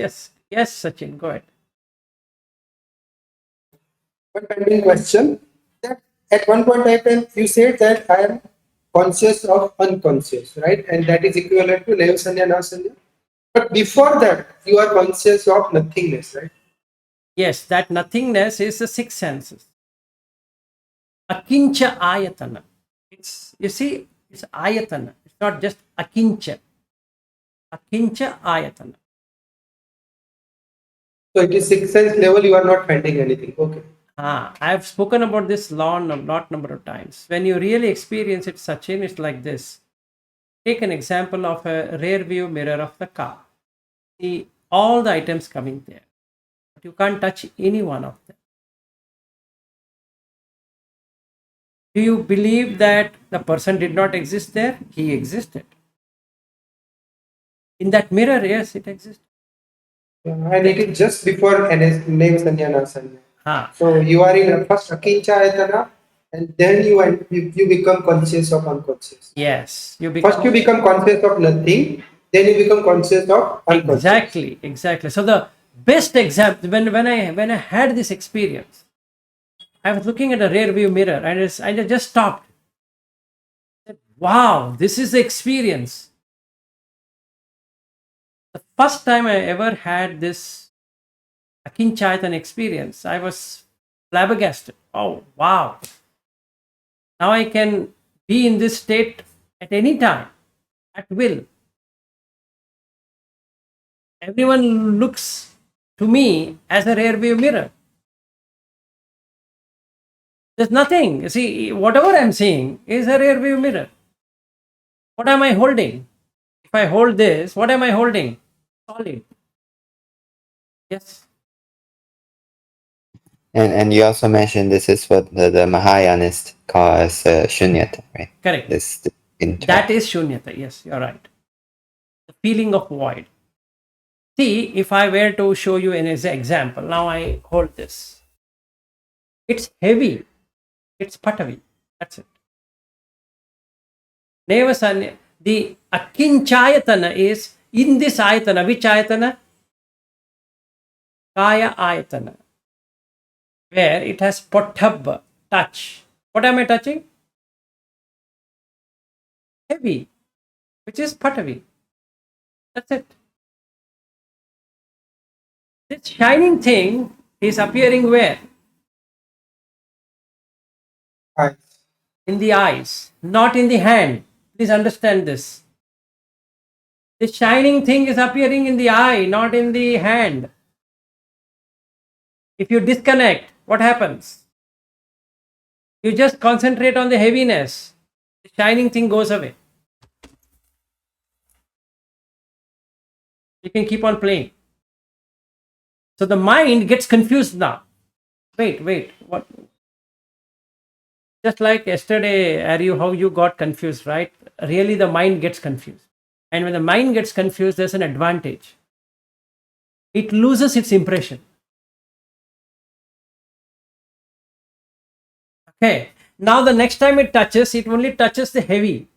yes, Sachin, go ahead. One pending question. That at one point I time you said that I am conscious of unconscious, right? And that is equivalent to Neva Sanya Nasanya. But before that, you are conscious of nothingness, right? Yes, that nothingness is the six senses. Akincha ayatana. It's, you see, it's ayatana. It's not just akincha. Akincha ayatana. So it is sixth sense level, you are not finding anything. Okay. I've spoken about this lot number of times. When you really experience it, Sachin, it's like this. Take an example of a rear view mirror of the car. See all the items coming there, but you can't touch any one of them. Do you believe that the person did not exist there? He existed. In that mirror, yes, it exists. And it is just before Neva Sanya Nasanya. Ah, So you are in a first Akincha Ayatana, and then you become conscious of unconscious. yes, you First you become conscious of nothing, then you become conscious of unconscious. exactly. So the best example, when I had this experience, I was looking at a rear view mirror and I just stopped. I said, wow, this is the experience. The first time I ever had this Akinchaitan experience, I was flabbergasted. Oh, wow. Now I can be in this state at any time, at will. Everyone looks to me as a rear view mirror. There's nothing. You see, whatever I'm seeing is a rear view mirror. What am I holding? If I hold this, what am I holding? Solid. Yes. And you also mentioned this is what the Mahayanists call as shunyata, right? Correct. This That is shunyata. Yes, you're right. The feeling of void. See, if I were to show you an example, now I hold this. It's heavy. It's patavi. That's it. Nevasanya. The akinchayatana is in this ayatana. Which ayatana? Kaya ayatana. Where it has pothabba, touch. What am I touching? Heavy, which is patavi. That's it. This shining thing is appearing where? Eyes. In the eyes, not in the hand. Please understand this. The shining thing is appearing in the eye, not in the hand. If you disconnect, what happens? You just concentrate on the heaviness. The shining thing goes away. You can keep on playing. So the mind gets confused now. Wait, what? Just like yesterday, Aryu, how you got confused, right? Really, the mind gets confused. And when the mind gets confused, there's an advantage. It loses its impression. Okay. Now the next time it touches, it only touches the heavy.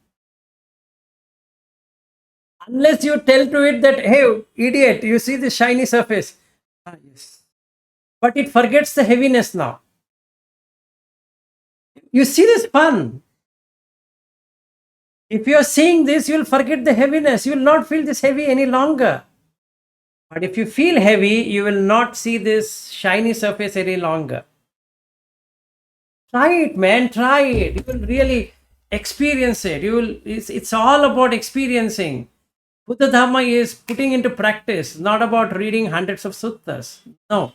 Unless you tell to it that, hey, idiot, you see the shiny surface. Ah, yes. But it forgets the heaviness now. You see this fun. If you are seeing this, you will forget the heaviness. You will not feel this heavy any longer. But if you feel heavy, you will not see this shiny surface any longer. Try it, man. Try it. You will really experience it. You will. It's all about experiencing. Buddha Dhamma is putting into practice, not about reading hundreds of suttas. No.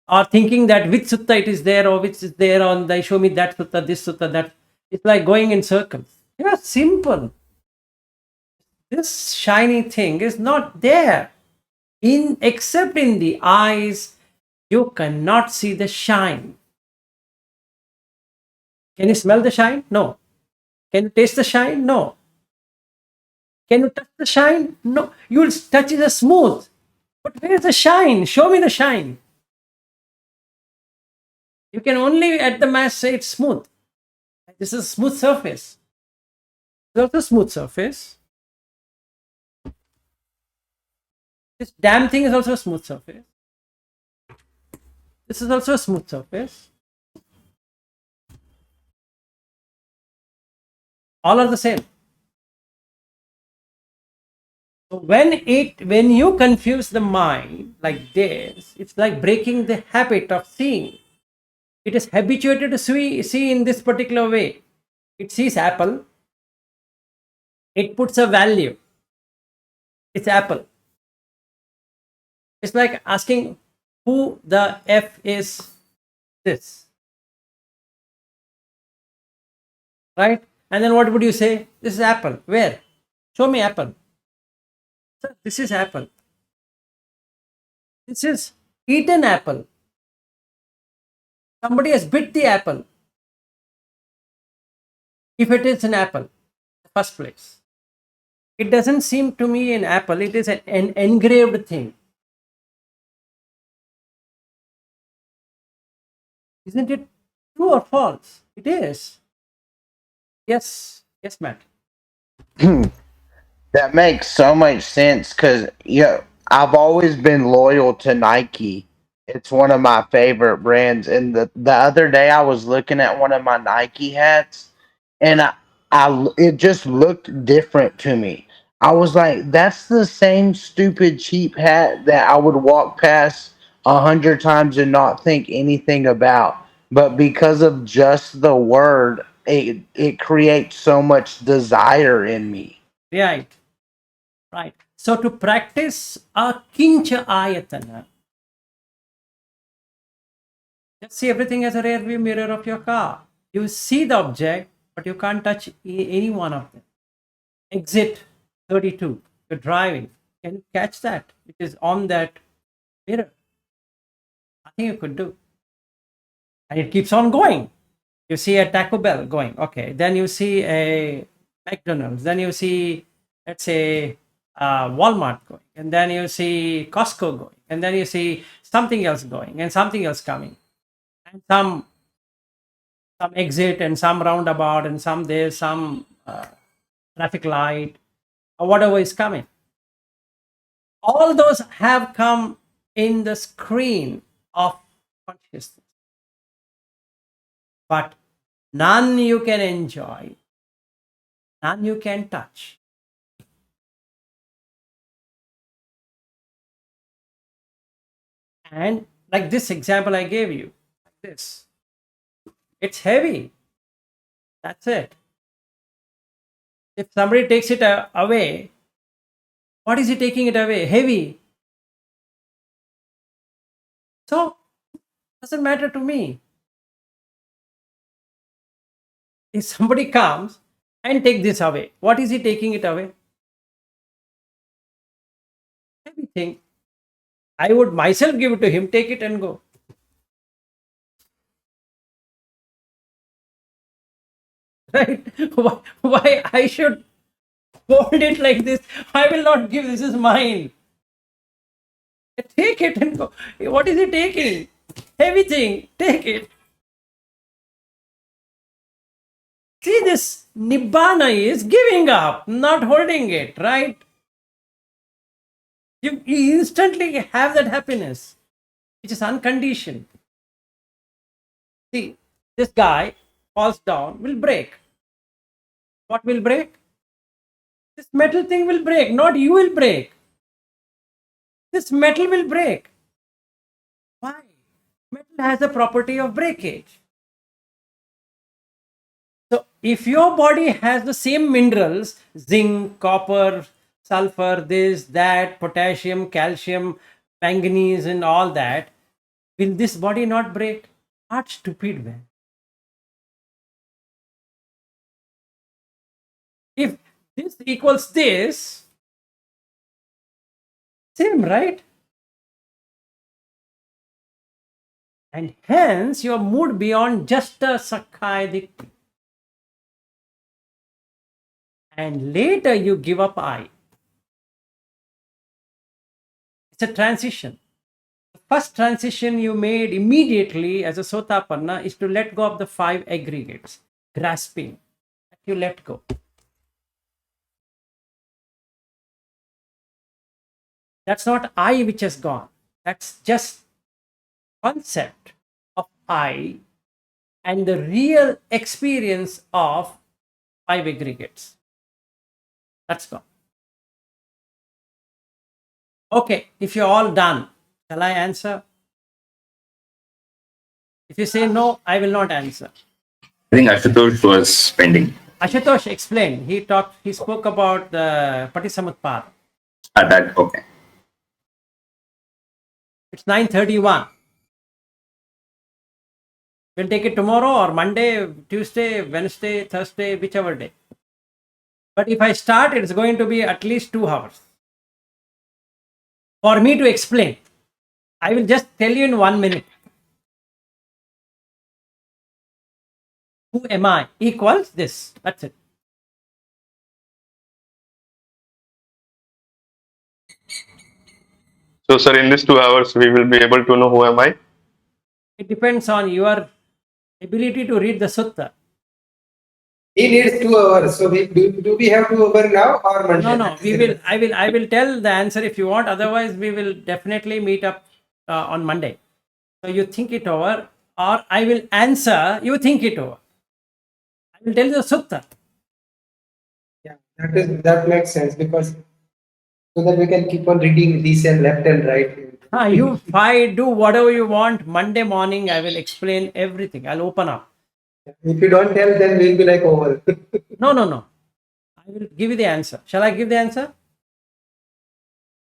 Or thinking that which sutta it is there or which is there on they show me that sutta, this sutta, that. It's like going in circles. Yeah, simple. This shiny thing is not there. Except in the eyes, you cannot see the shine. Can you smell the shine? No. Can you taste the shine? No. Can you touch the shine? No. You will touch it as smooth. But where is the shine? Show me the shine. You can only at the mass say it's smooth. This is a smooth surface. This is also a smooth surface. This damn thing is also a smooth surface. This is also a smooth surface. All are the same. So when you confuse the mind like this, it's like breaking the habit of seeing. It is habituated to see in this particular way. It sees apple. It puts a value. It's apple. It's like asking who the F is this. Right? And then what would you say? This is apple. Where? Show me apple. Sir, this is apple. This is eaten apple. Somebody has bit the apple. If it is an apple, in the first place. It doesn't seem to me an apple. It is an engraved thing. Isn't it true or false? It is. Yes. Yes, Matt. That makes so much sense because I've always been loyal to Nike. It's one of my favorite brands. And the other day I was looking at one of my Nike hats, and it just looked different to me. I was like, that's the same stupid cheap hat that I would walk past 100 times and not think anything about. But because of just the word, it creates so much desire in me. Right. Right. So to practice a kincha ayatana, just see everything as a rear view mirror of your car. You see the object, but you can't touch any one of them. Exit 32. You're driving. Can you catch that? It is on that mirror. I think you could do. And it keeps on going. You see a Taco Bell going. Okay. Then you see a McDonald's. Then you see, let's say, Walmart going. And then you see Costco going. And then you see something else going and something else coming. And some exit and some roundabout and some there, some traffic light or whatever is coming. All those have come in the screen of consciousness. But none you can enjoy, none you can touch. And like this example I gave you, like this, it's heavy. That's it. If somebody takes it away, what is he taking it away? Heavy. So, doesn't matter to me. If somebody comes and take this away. What is he taking it away? Everything. I would myself give it to him, take it and go. Right? Why I should hold it like this? I will not give, this is mine. Take it and go. What is he taking? Everything. Take it. See, this Nibbana is giving up, not holding it, right? You instantly have that happiness, which is unconditioned. See, this guy falls down, will break. What will break? This metal thing will break, not you will break. This metal will break. Why? Metal has the property of breakage. So, if your body has the same minerals, zinc, copper, sulfur, this, that, potassium, calcium, manganese, and all that, will this body not break? Not stupid, man. If this equals this, same, right? And hence you are moved beyond just a Sakkaya. And later you give up I. It's a transition. The first transition you made immediately as a Sotapanna is to let go of the 5 aggregates, grasping. You let go. That's not I which has gone. That's just concept of I and the real experience of 5 aggregates. That's gone. Okay, if you're all done, shall I answer? If you say no, I will not answer. I think Ashutosh was pending. Ashutosh explained. He spoke about the Patisamutpada. That okay. It's 9:31. We'll take it tomorrow or Monday, Tuesday, Wednesday, Thursday, whichever day. But if I start, it's going to be at least 2 hours. For me to explain, I will just tell you in 1 minute. Who am I? Equals this. That's it. So, sir, in these 2 hours, we will be able to know who am I? It depends on your ability to read the sutta. He needs 2 hours. So do we have 2 hours now or Monday? No. I will tell the answer if you want. Otherwise, we will definitely meet up on Monday. So you think it over, or I will answer. You think it over. I will tell you the sutta. Yeah, that makes sense because so that we can keep on reading these and left and right. You do whatever you want. Monday morning, I will explain everything. I'll open up. If you don't tell, then we'll be like over. No. I will give you the answer. Shall I give the answer?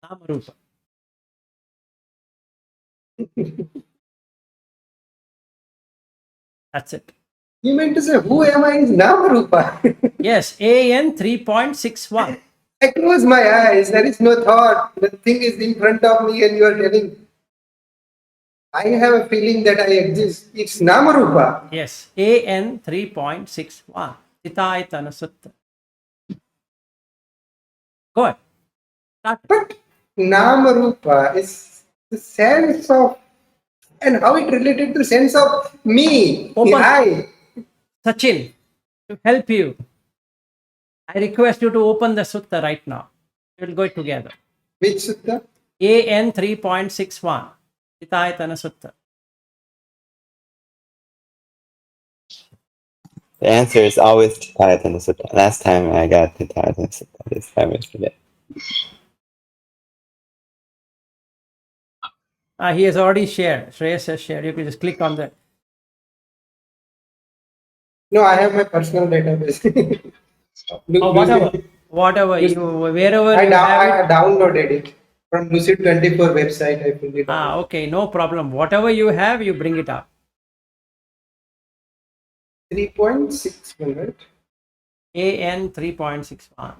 Namarupa. That's it. You meant to say, who am I is Namarupa. Yes, AN3.61. I close my eyes. There is no thought. The thing is in front of me and you are telling. I have a feeling that I exist. It's Namarupa. Yes, AN3.61. Titayatana Sutta. Go ahead. Start. But Namarupa is the sense of, and how it related to sense of me. Open. I. Sachin, to help you, I request you to open the sutta right now. We will go together. Which sutta? AN3.61. Titayatana Sutta. The answer is always Titayatana Sutta. Last time I got Titayatana Sutta. This time I forget. He has already shared. Shreyas has shared. You can just click on that. No, I have my personal database. Whatever you, wherever I you have it. downloaded it from Lucid 24 website. I put it. Okay, no problem. Whatever you have, you bring it up. 3.61, right? AN 3.61.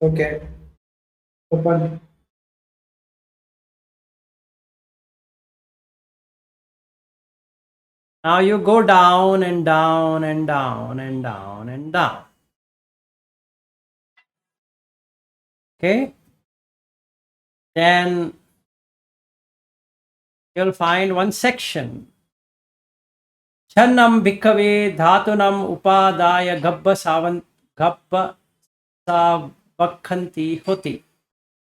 Okay. Open. Now you go down and down and down and down and down. Okay. Then you'll find one section. Channam bhikkhave dhatunam upadaya gabba savakhanti hoti.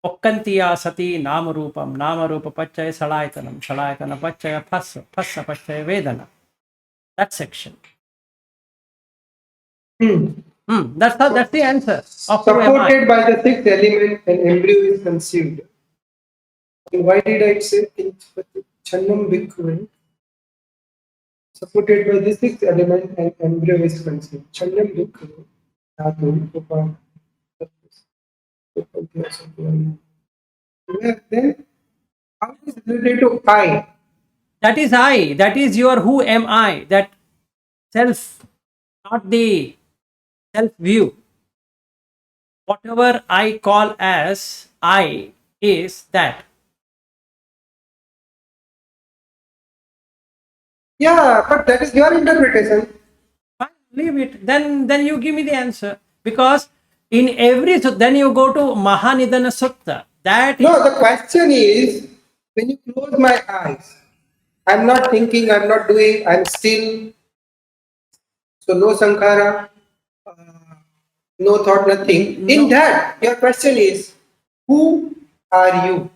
Okkantiya sati namarupam namarupa pachaya salayatana pachaya phassa pachaya vedana. That section. That's the answer of who am I. Supported by the sixth element, an embryo is conceived. Why did I say Channam Bhikkhave? Supported by the sixth element, an embryo is conceived. Channam Bhikkhave. Dhatu, Upa. Then, how is it related to I? That is I. That is your who am I. That self, not the self view. Whatever I call as I is that. Yeah, but that is your interpretation. Fine, leave it. Then you give me the answer. Because in every then you go to Mahanidana Sutta. That is, No, the question is when you close my eyes, I'm not thinking, I'm not doing, I'm still. So no sankhara, no thought, nothing. In no. that, your question is, who are you?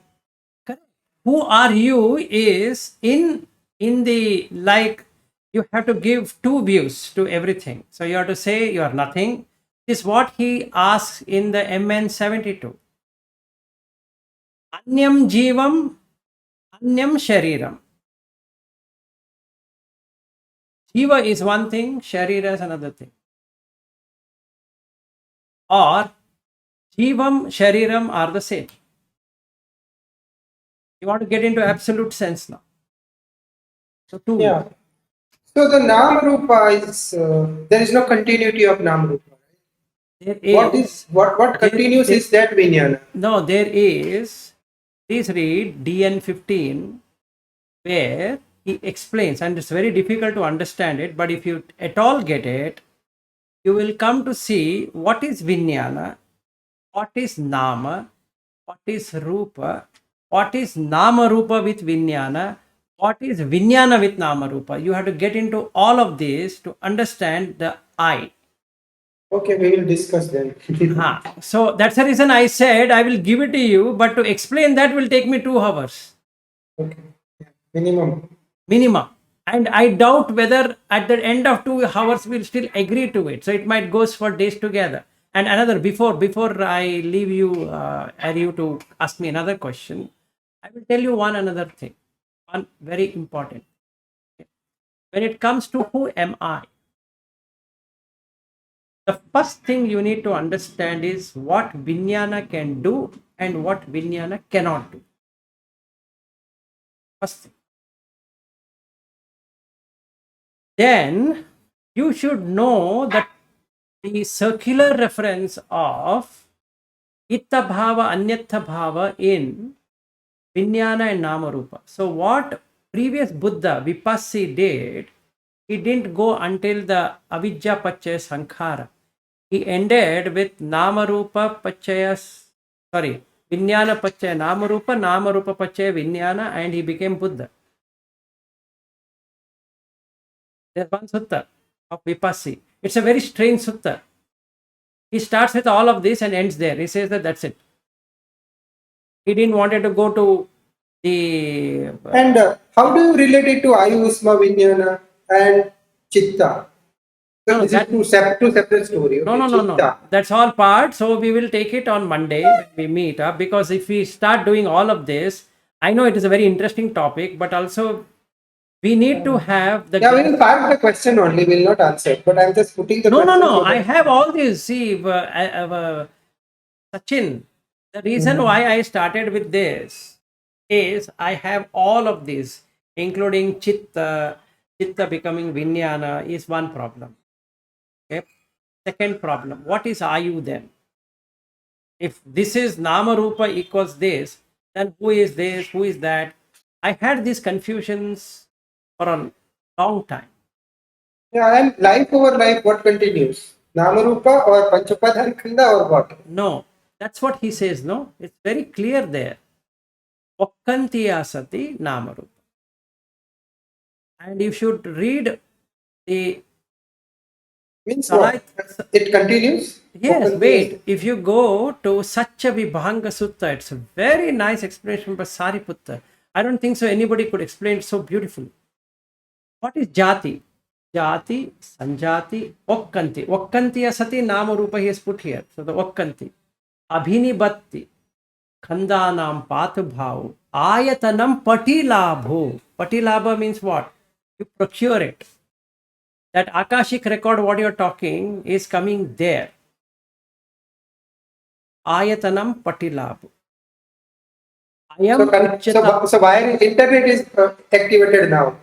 Correct. Who are you is in the, like, you have to give two views to everything. So you have to say you are nothing. This is what he asks in the MN72. Anyam jivam, anyam shariram. Jiva is one thing, sharira is another thing. Or jivam, shariram are the same. You want to get into absolute sense now. So two. Yeah. So the Namarupa is, there is no continuity of Namarupa. There What continues is that Vijnana. No, there is. Please read DN15, where he explains, and it's very difficult to understand it, but if you at all get it, you will come to see what is Vijnana, what is Nama, what is Rupa, what is Nama Rupa with Vijnana, what is Vijnana with Nama Rupa. You have to get into all of this to understand the I. Okay, we will discuss then. So that's the reason I said I will give it to you, but to explain that will take me 2 hours. Okay. Yeah. Minimum. And I doubt whether at the end of 2 hours we'll still agree to it. So it might goes for days together. And another, before I leave you, and you to ask me another question, I will tell you another thing, one very important. When it comes to who am I, the first thing you need to understand is what Vijnana can do and what Vijnana cannot do. First thing. Then you should know that the circular reference of Itta Bhava, Anyatha Bhava in Vijnana and Namarupa. So what previous Buddha, Vipassi, did, he didn't go until the Avidya Pachaya Sankhara. He ended with Namarupa Pachaya, Vijnana Pachaya Namarupa, Namarupa Pachaya Vijnana, and he became Buddha. There's one sutta of Vipassi. It's a very strange sutta. He starts with all of this and ends there. He says that that's it. He didn't wanted to go to the... And how do you relate it to Ayusma Vijnana and Chitta? So this is two separate story. Okay? No. That's all part. So we will take it on Monday when we meet up, because if we start doing all of this, I know it is a very interesting topic, but also we need to have the... Yeah, we will park the question only. We will not answer. But I'm just putting the question. No. I have all this. See, Sachin, the reason why I started with this is I have all of this, including Chitta becoming Vijnana is one problem. Okay. Second problem, what is Ayu then? If this is Nama Rupa equals this, then who is this? Who is that? I had these confusions for a long time. Yeah, and life over life, what continues? Namarupa or Panchapadhan Khanda or what? No, that's what he says. No, it's very clear there. Okkantiya sati Namarupa. And you should read the Means Salai. what? It continues? Yes, Open wait. If you go to Satya Vibhanga Sutta, it's a very nice explanation by Sariputta. I don't think so anybody could explain it so beautifully. What is Jati? Jati, Sanjati, Okkanti. Okkanti asati Nama Rupa he has put here. So the Okkanti. Abhinibatti, Khandanam Patubhav, Ayatanam Patilabho. Patilabha means what? You procure it. That Akashic record, what you're talking, is coming there. Ayatanam Patilabho. Ayam so why internet is activated now?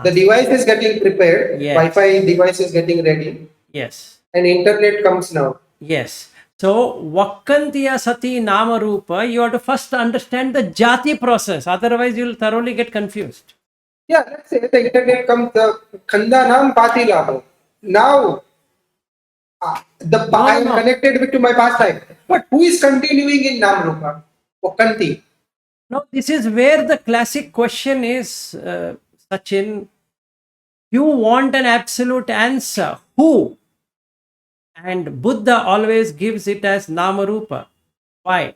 The device is getting prepared. Yes. Wi-Fi device is getting ready. Yes. And internet comes now. Yes. So, Vakkantiya Sati Nama Rupa, you have to first understand the Jati process. Otherwise, you will thoroughly get confused. Yeah, let's say the internet comes, the Khandanam Patilabho. Now, I am connected with to my past life. But who is continuing in Namrupa? Okkanti. Now, this is where the classic question is, Sachin. You want an absolute answer. Who? And Buddha always gives it as Namarupa. Why?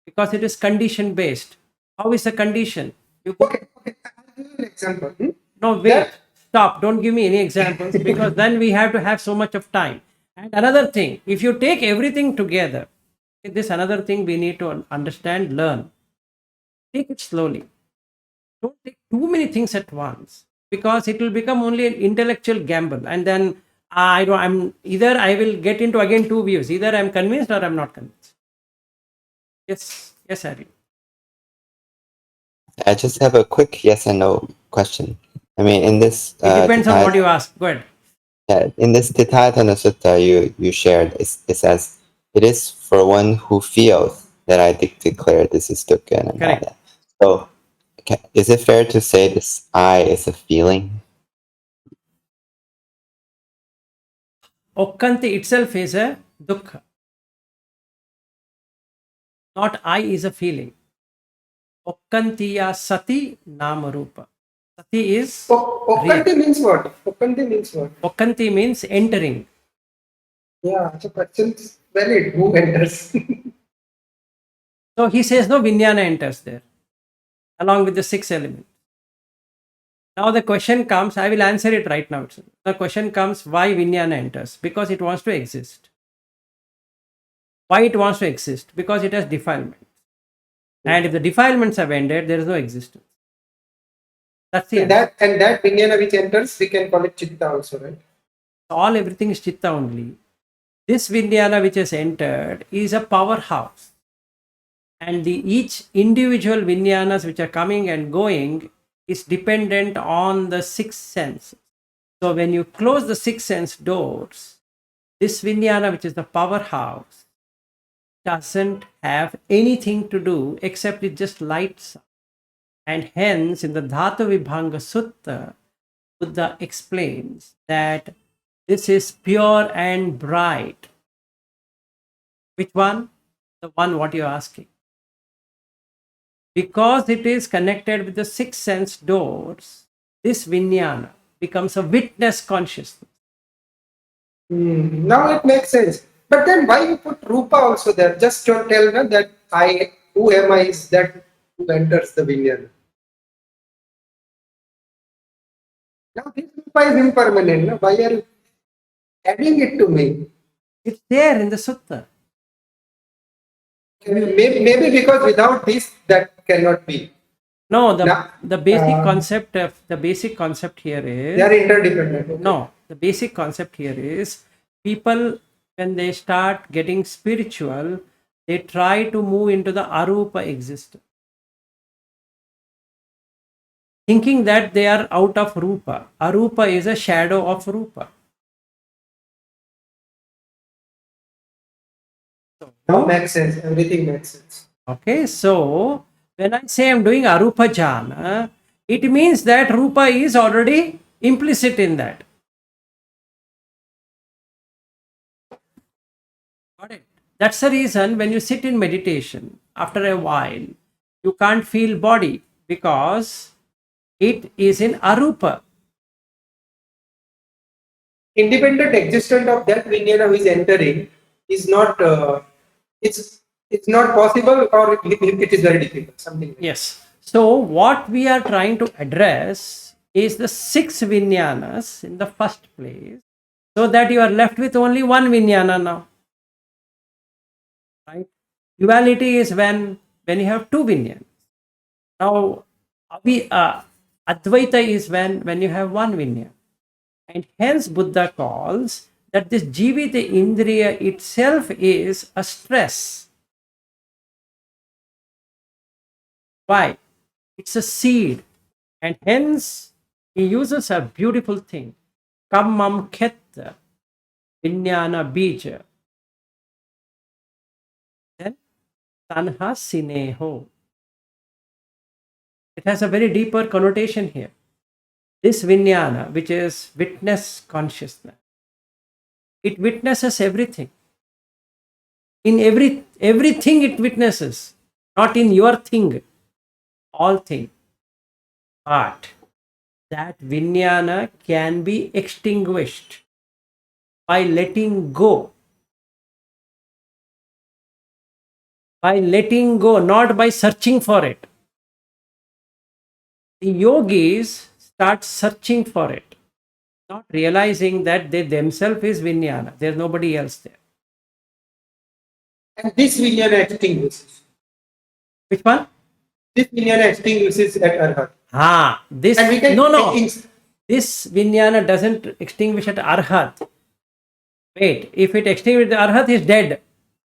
Because it is condition based. How is the condition? Okay. I'll give you an example. No, wait. Stop. Don't give me any examples because then we have to have so much of time. And another thing, if you take everything together, this another thing we need to understand, learn. Take it slowly. Don't take too many things at once because it will become only an intellectual gamble. And then I'm either I will get into again two views. Either I'm convinced or I'm not convinced. Yes, Harry. I just have a quick yes and no question. I mean, in this It depends on what you ask. Go ahead. in this Titayatana Sutta you shared, it says, it is for one who feels that I declare this is dukkha and Correct. all that. So, is it fair to say this I is a feeling? Okkanti itself is a dukkha. Not I is a feeling. Okkantiya sati namarupa. Sati is Okkanti means what? Okkanti means what? Okkanti means entering. Yeah, so question is valid. Who enters? So he says no, Vijnana enters there along with the 6 elements. Now the question comes, I will answer it right now. The question comes, why Vijnana enters? Because it wants to exist. Why it wants to exist? Because it has defilements. And if the defilements have ended, there is no existence. That's the answer. And that Vijnana which enters, we can call it Chitta also, right? Everything is Chitta only. This Vijnana which has entered is a powerhouse. And each individual Vijnanas which are coming and going is dependent on the 6 senses. So when you close the 6 sense doors, this Vijnana which is the powerhouse doesn't have anything to do except it just lights up. And hence in the Dhatu Vibhanga Sutta, Buddha explains that this is pure and bright. Which one? The one what you're asking. Because it is connected with the 6 sense doors, this Vijnana becomes a witness consciousness. Now it makes sense. But then why you put Rupa also there? Just to tell me that who am I is that who enters the Vijnana. Now this Rupa is impermanent. No? Why are you adding it to me? It's there in the Sutta. Maybe because without this that cannot be. No, the basic concept here is they are interdependent. Okay. No, the basic concept here is people when they start getting spiritual, they try to move into the arupa existence, thinking that they are out of rupa. Arupa is a shadow of rupa. Now makes sense. Everything makes sense. Okay, so when I say I'm doing arupa jhana, it means that rupa is already implicit in that. Got it? That's the reason when you sit in meditation, after a while, you can't feel body because it is in arupa. Independent existence of that vijnana who is entering is not. It's not possible, or it is very difficult. Something like Yes. So what we are trying to address is the 6 vinyanas in the first place, so that you are left with only one vijnana now. Right? Duality is when you have two vinyanas. Now, Advaita is when you have one vinyana. And hence Buddha calls that this jivita indriya itself is a stress. Why? It's a seed. And hence he uses a beautiful thing. Kammam khetta vinyana bija. Then tanha sineho. It has a very deeper connotation here. This vinyana, which is witness consciousness, it witnesses everything. In everything it witnesses, not in your thing, all thing. But that vinyana can be extinguished by letting go. By letting go, not by searching for it. The yogis start searching for it, not realizing that they themselves is vinyana. There's nobody else there. that. And this vijnana extinguishes. Which one? This vijnana extinguishes at arhat. This And we can no. This vinyana doesn't extinguish at arhat. Wait, if it extinguishes the arhat, is dead.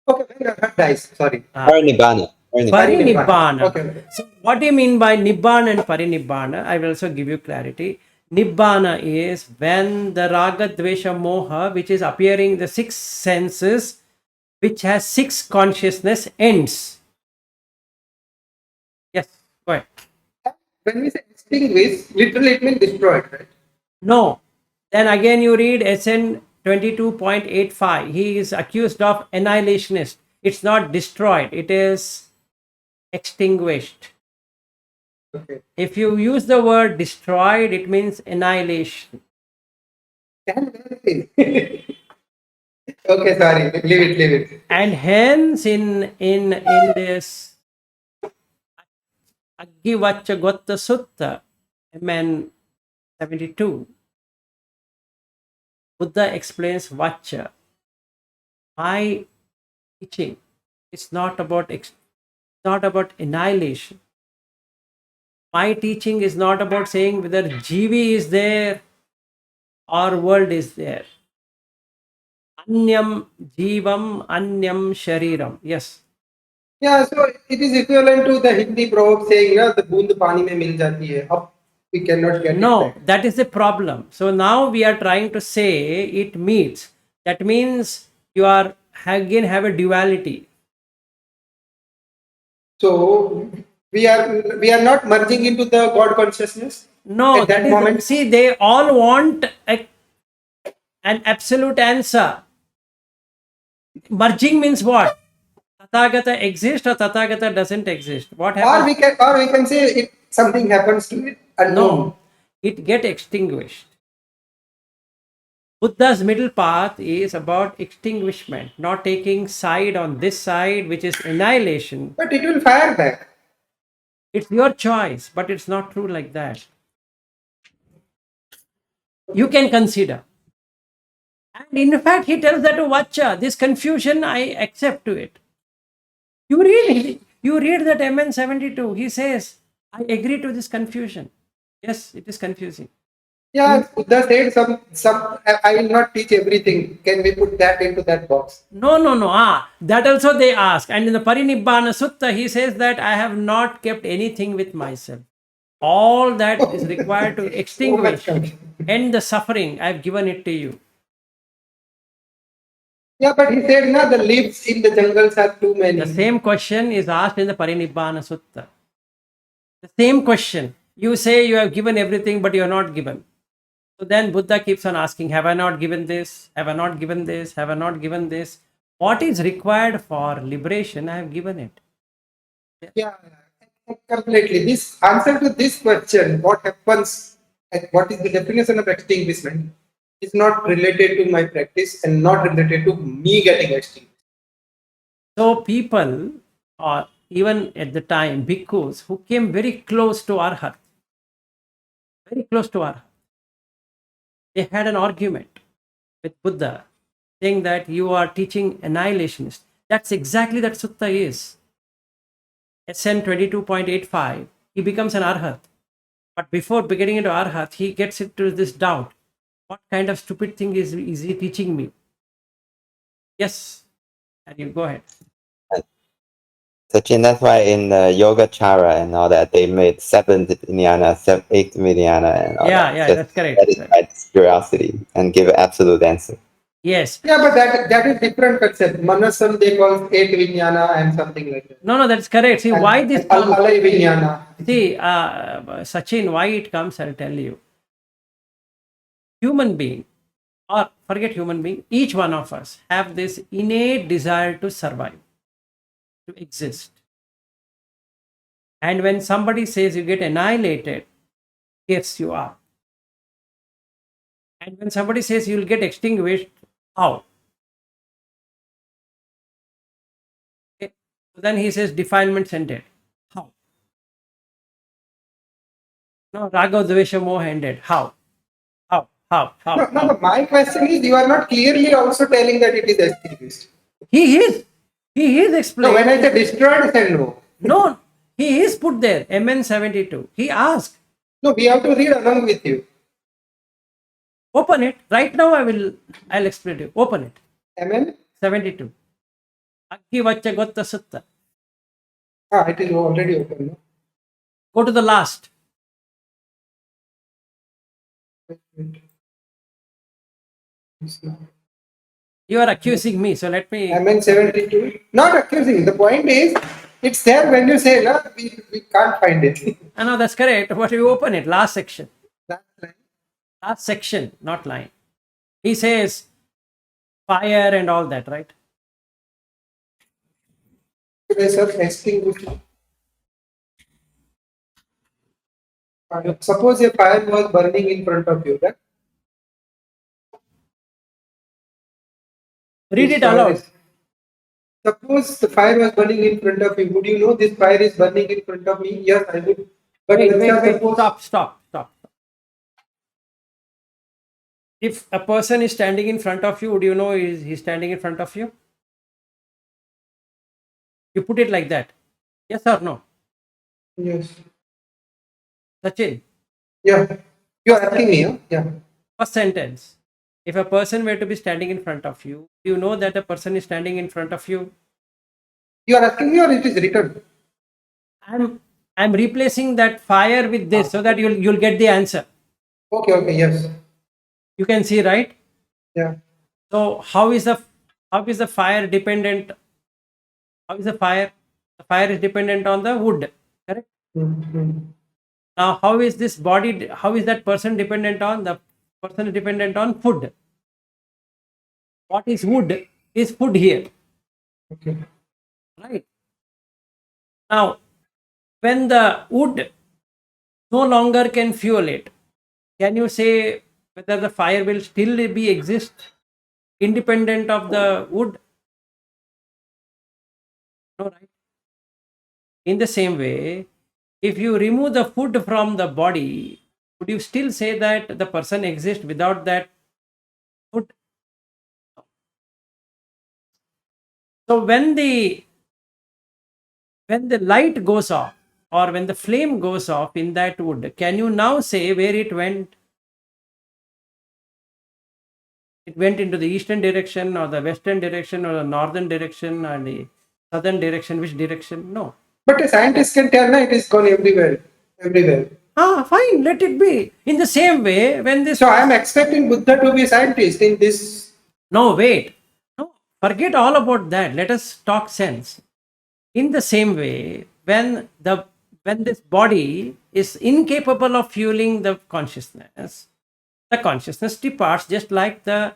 Okay, when arhat dies, sorry. Parinibbana. Parinibbana. Okay. So, what do you mean by nibbana and parinibbana? I will also give you clarity. Nibbana is when the raga, dvesha, moha, which is appearing in the 6 senses, which has 6 consciousness, ends. Yes, go ahead. When we say extinguish, literally it means destroyed, right? No. Then again you read SN 22.85. He is accused of annihilationist. It's not destroyed. It is extinguished. Okay. If you use the word destroyed, it means annihilation. Okay, sorry. Leave it. And hence in this Aggivacha Gotta Sutta, MN72, Buddha explains Vacha. My teaching is not about annihilation. My teaching is not about saying whether Jivi is there or world is there. Anyam Jivam, Anyam Shariram. Yes. Yeah, so it is equivalent to the Hindi proverb saying, the boond pani mein mil jati hai. Up we cannot get it No, back. that is the problem. So now we are trying to say it meets. That means you are again have a duality. So we are not merging into the God consciousness. No, At that moment. See, they all want an absolute answer. Merging means what? Tathagata exists or Tathagata doesn't exist. What happens? Or we can say if something happens to it unknown. No, it get extinguished. Buddha's middle path is about extinguishment, not taking side on this side, which is annihilation. But it will fire back. It's your choice, but it's not true like that. You can consider. And in fact, he tells that to Vacha, this confusion, I accept to it. You read that MN72, he says, I agree to this confusion. Yes, it is confusing. Yeah, Buddha said some I will not teach everything. Can we put that into that box? No. That also they ask. And in the Parinibbana Sutta, he says that I have not kept anything with myself. All that is required to extinguish, end the suffering, I have given it to you. Yeah, but he said, na, the leaves in the jungles are too many. The same question is asked in the Parinibbana Sutta. The same question. You say you have given everything, but you are not given. So then Buddha keeps on asking, have I not given this? Have I not given this? Have I not given this? What is required for liberation, I have given it. Yeah, completely. This answer to this question, what happens, and what is the definition of extinguishment, is not related to my practice and not related to me getting extinguished. So people, or even at the time, bhikkhus who came very close to Arhat, very close to Arhat, they had an argument with Buddha saying that you are teaching annihilationist. That's exactly that sutta is. SN 22.85, he becomes an Arhat. But before getting into Arhat, he gets into this doubt. What kind of stupid thing is he teaching me? Yes, and you go ahead. Sachin, that's why in the Yogacara and all that, they made 7th vijnana, 8th vijnana, and all Yeah, that. yeah, Just that's correct. satisfy its curiosity and give an absolute answer. Yes. Yeah, but that is different concept. Manasam they call eight vijnana and something like that. No, that's correct. See, why this And comes? alay vijnana. See, Sachin, why it comes, I'll tell you. Human being, or forget human being, each one of us have this innate desire to survive, to exist. And when somebody says you get annihilated, yes, you are. And when somebody says you'll get extinguished, how? Okay. So then he says defilements ended. How? No, raga, dvesha, moha ended. How? How? No, my question is, you are not clearly also telling that it is extinguished. He is. He is No, explained. when I say destroyed, I said no. No, he is put there. MN72. He asked. No, we have to read along with you. Open it. Right now I'll explain to you. Open it. MN? 72. Akki Vacha Gotta Sutta. It is already open. No? Go to the last. You are accusing me, so let me. MN72. Not accusing. The point is, it's there when you say, no, we can't find it. I know that's correct, but you open it. Last section. That's right. Last section, not line. He says fire and all that, right? Yes, sir, extinguishing. Suppose a fire was burning in front of you, right? Read it aloud. Suppose the fire was burning in front of you. Would you know this fire is burning in front of me? Yes, I would. But Wait. suppose, Stop. If a person is standing in front of you, would you know he's standing in front of you? You put it like that. Yes or no? Yes. Sachin, Yeah. You are asking me, huh? Yeah. first sentence. If a person were to be standing in front of you, you know that a person is standing in front of you. You are asking me or it is written? I'm replacing that fire with this so that you'll get the answer. Okay, yes. You can see, right? Yeah. So how is the fire dependent? How is the fire? The fire is dependent on the wood, correct? Mm-hmm. Now, how is this body? How is that person dependent on? The person is dependent on food. What is wood? Is food here, Okay. right? Now, when the wood no longer can fuel it, can you say whether the fire will still be exist independent of the wood? No, right? In the same way, if you remove the food from the body, would you still say that the person exists without that food? So when the light goes off or when the flame goes off in that wood, can you now say where it went? It went into the eastern direction or the western direction or the northern direction or the southern direction. Which direction? No. But a scientist can tell, no, it is gone everywhere. Everywhere. Fine, let it be. In the same way, when this. So I am expecting Buddha to be a scientist in this. No, wait. No, Forget all about that. Let us talk sense. In the same way, when this body is incapable of fueling the consciousness departs, just like the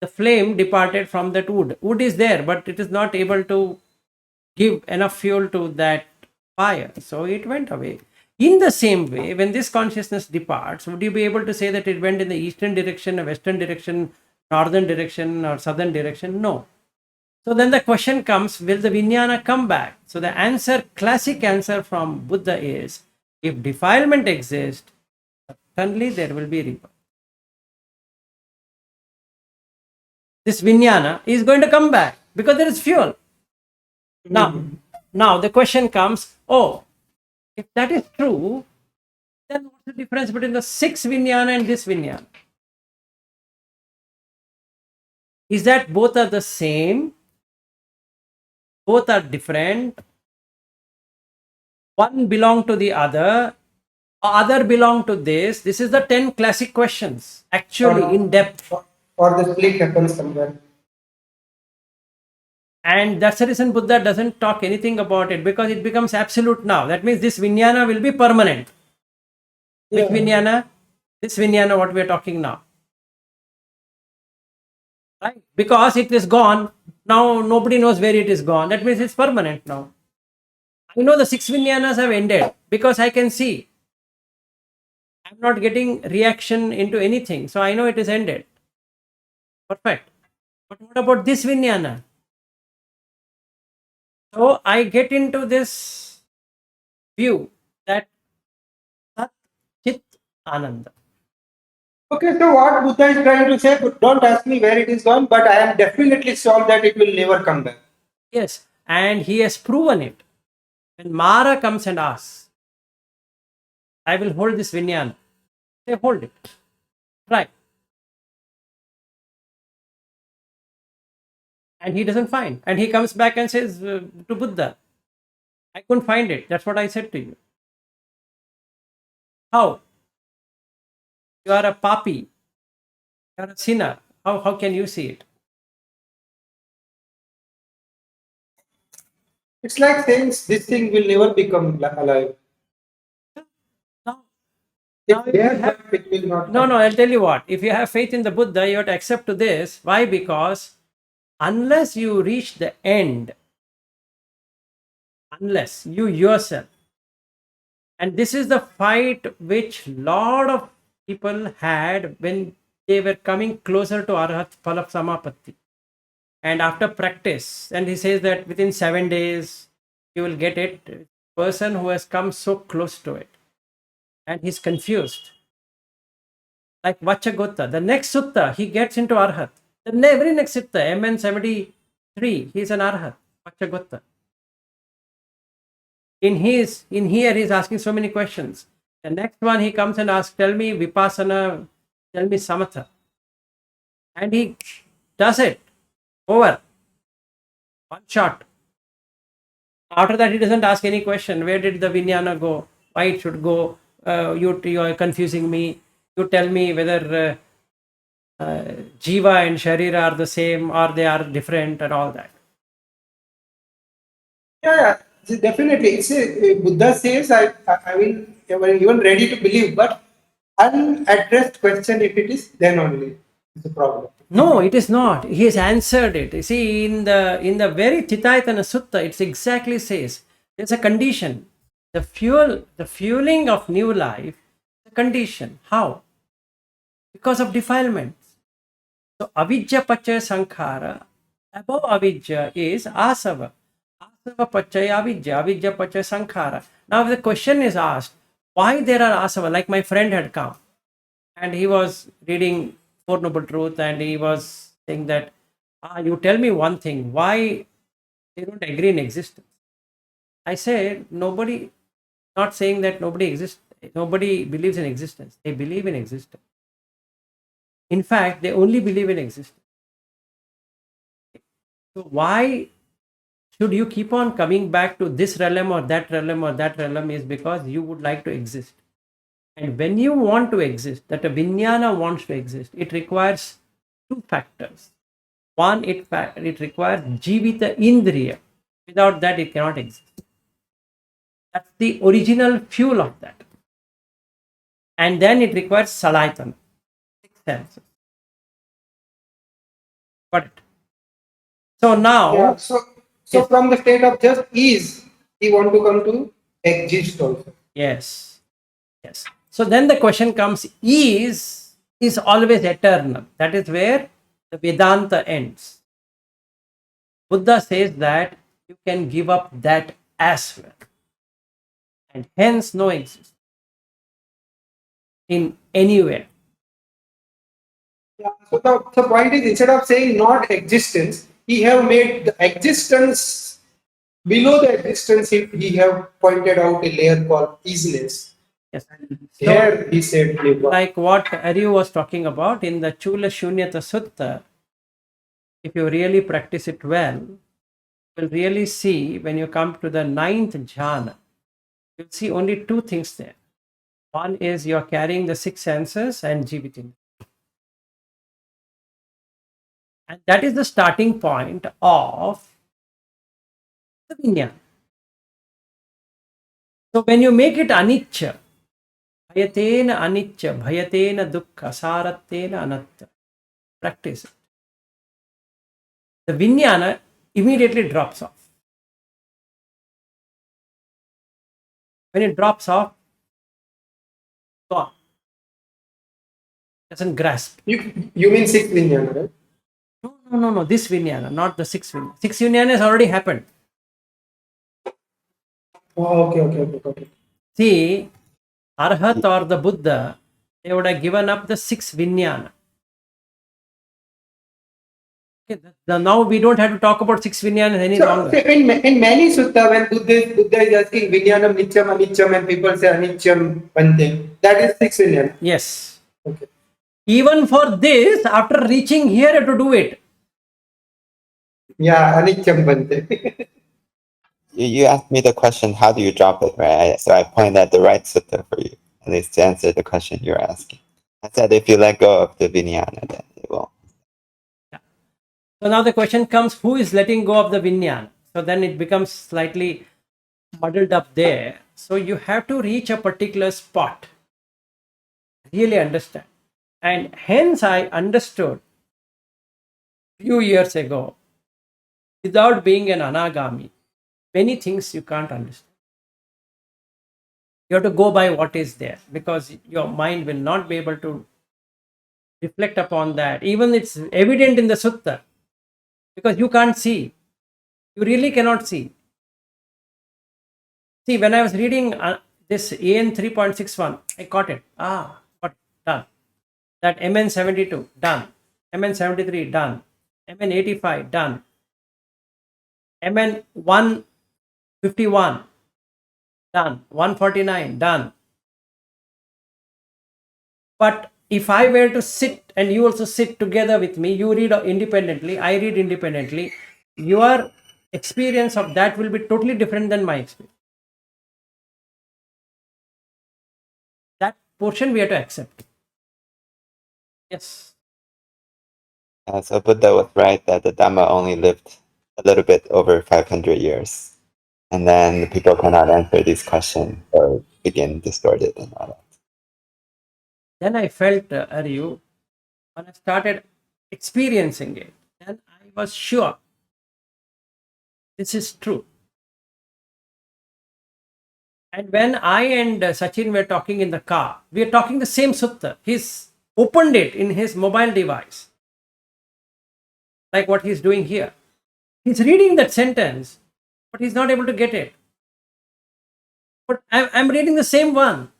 flame departed from that wood. Wood is there, but it is not able to give enough fuel to that fire, so it went away. In the same way, when this consciousness departs, would you be able to say that it went in the eastern direction, a western direction, northern direction, or southern direction? No. So then the question comes, will the vijnana come back? So the answer, classic answer from Buddha is, if defilement exists, certainly there will be rebirth. This vijnana is going to come back because there is fuel. Now the question comes, oh, if that is true, then what's the difference between the sixth vijnana and this vijnana? Is that both are the same? Both are different? One belong to the other belong to this? This is the 10 classic questions, actually in depth. Or the split happens somewhere. And that's the reason Buddha doesn't talk anything about it, because it becomes absolute now. That means this vijnana will be permanent. Which vijnana? This vijnana, what we are talking now. Right? Because it is gone, now nobody knows where it is gone. That means it's permanent now. I know the 6 vijnanas have ended because I can see. I'm not getting reaction into anything. So I know it is ended. Perfect. But what about this vijnana? So I get into this view that Sat Chit Ananda. Okay, so what Buddha is trying to say, don't ask me where it is gone, but I am definitely sure that it will never come back. Yes, and he has proven it. When Mara comes and asks, I will hold this vijnana. Say, hold it. Right. And he doesn't find. And he comes back and says to Buddha, I couldn't find it. That's what I said to you. How? You are a papi. You are a sinner. How can you see it? It's like saying this thing will never become alive. Now, If if there, you have, it will not. no, I'll tell you what. If you have faith in the Buddha, you have to accept to this. Why? Because unless you reach the end, unless you yourself, and this is the fight which lot of people had when they were coming closer to Arhat Phala Samapatti. And after practice, and he says that within 7 days you will get it. Person who has come so close to it, and he's confused. Like Vachagota, the next sutta, he gets into Arhat. The very next sutta, MN73, he's an Arhat, Vachagota. In here, he's asking so many questions. The next one, he comes and asks, tell me Vipassana, tell me Samatha. And he does it over. One shot. After that, he doesn't ask any question. Where did the vijnana go? Why it should go? You are confusing me. You tell me whether Jiva and Sharira are the same or they are different and all that. Yeah, definitely. It's Buddha says, I will even ready to believe, but unaddressed question, if it is, then only is the problem. No, it is not. He has answered it. You see, in the very Titaitana Sutta, it exactly says there's a condition. The fueling of new life, the condition. How? Because of defilements. So avidya pachaya sankhara, above avidya is asava. Asava pachaya avidya, avidya pachaya sankhara. Now the question is asked, why there are asava? Like my friend had come and he was reading Four Noble Truth and he was saying that, you tell me one thing, why they don't agree in existence? I say, nobody, not saying that nobody exists, nobody believes in existence. They believe in existence. In fact, they only believe in existence. So why should you keep on coming back to this realm or that realm or that realm? Is because you would like to exist. And when you want to exist, that a vijnana wants to exist, it requires two factors. One, it requires jivita indriya. Without that, it cannot exist. That's the original fuel of that. And then it requires salaytana, 6 senses. Got it? So now, Yeah. So yes, from the state of just ease, we want to come to exist also. yes, yes. So then the question comes: is always eternal? That is where the Vedanta ends. Buddha says that you can give up that as well, and hence no existence in anywhere. Yeah. So the point is, instead of saying not existence, he have made the existence below the existence. He have pointed out a layer called easiness. Yes. So, Here he said Nibbana. like what Aryu was talking about in the Chula Shunyata Sutta, if you really practice it well, you'll really see when you come to the 9th jhana, you'll see only two things there. One is you're carrying the 6 senses and jivita. And that is the starting point of the vinyana. So when you make it anicca, bhayatena anicca, bhayatena dukkha, saratena anatta, practice it. The vinyana immediately drops off. When it drops off, gone. Doesn't grasp. You mean sixth vijnana, right? No. This vinyana, not the 6th vinyana. 6th vinyana has already happened. Oh, okay, got it. See, Arhat or the Buddha, they would have given up the 6th vinyana. Okay, now we don't have to talk about 6 vinyanas any So longer. in many sutta, when Buddha is asking vijnanam nityam anityam, and people say anityam bante, that is sixth vijnana. Yes. Okay. Even for this, after reaching here, you have to do it. Yeah, anityam bante. You asked me the question, how do you drop it, right? So I pointed at the right sutta for you, at least to answer the question you're asking. I said if you let go of the vijnana, then it will. So now the question comes, who is letting go of the vinyana? So then it becomes slightly muddled up there. So you have to reach a particular spot. Really understand. And hence I understood few years ago, without being an anagami, many things you can't understand. You have to go by what is there, because your mind will not be able to reflect upon that. Even it's evident in the sutta, because you can't see. You really cannot see. See, when I was reading this AN3.61, I caught it. Got it, done. That MN72, done. MN73, done. MN85, done. MN151, done. 149, done. But if I were to sit and you also sit together with me, you read independently, I read independently, your experience of that will be totally different than my experience. That portion we have to accept. Yes. So Buddha was right that the Dhamma only lived a little bit over 500 years. And then people cannot answer these questions or begin distorted and all that. Then I felt, Aryu, when I started experiencing it, then I was sure this is true. And when I and Sachin were talking in the car, we are talking the same sutta. He's opened it in his mobile device, like what he's doing here. He's reading that sentence, but he's not able to get it. But I'm reading the same one.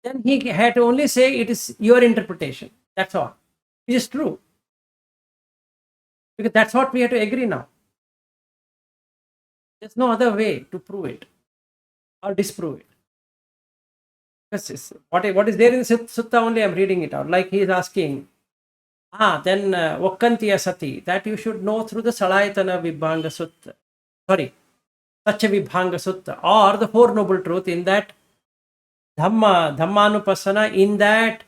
Then he had to only say it is your interpretation. That's all. It is true. Because that's what we have to agree now. There's no other way to prove it or disprove it. Because what is there in the sutta only, I'm reading it out. Like he is asking, then Vakkantiya Sati, that you should know through the Salayatana Vibhanga Sutta. Sorry, Sacha Vibhanga Sutta, or the Four Noble Truth, in that Dhammanupassana, in that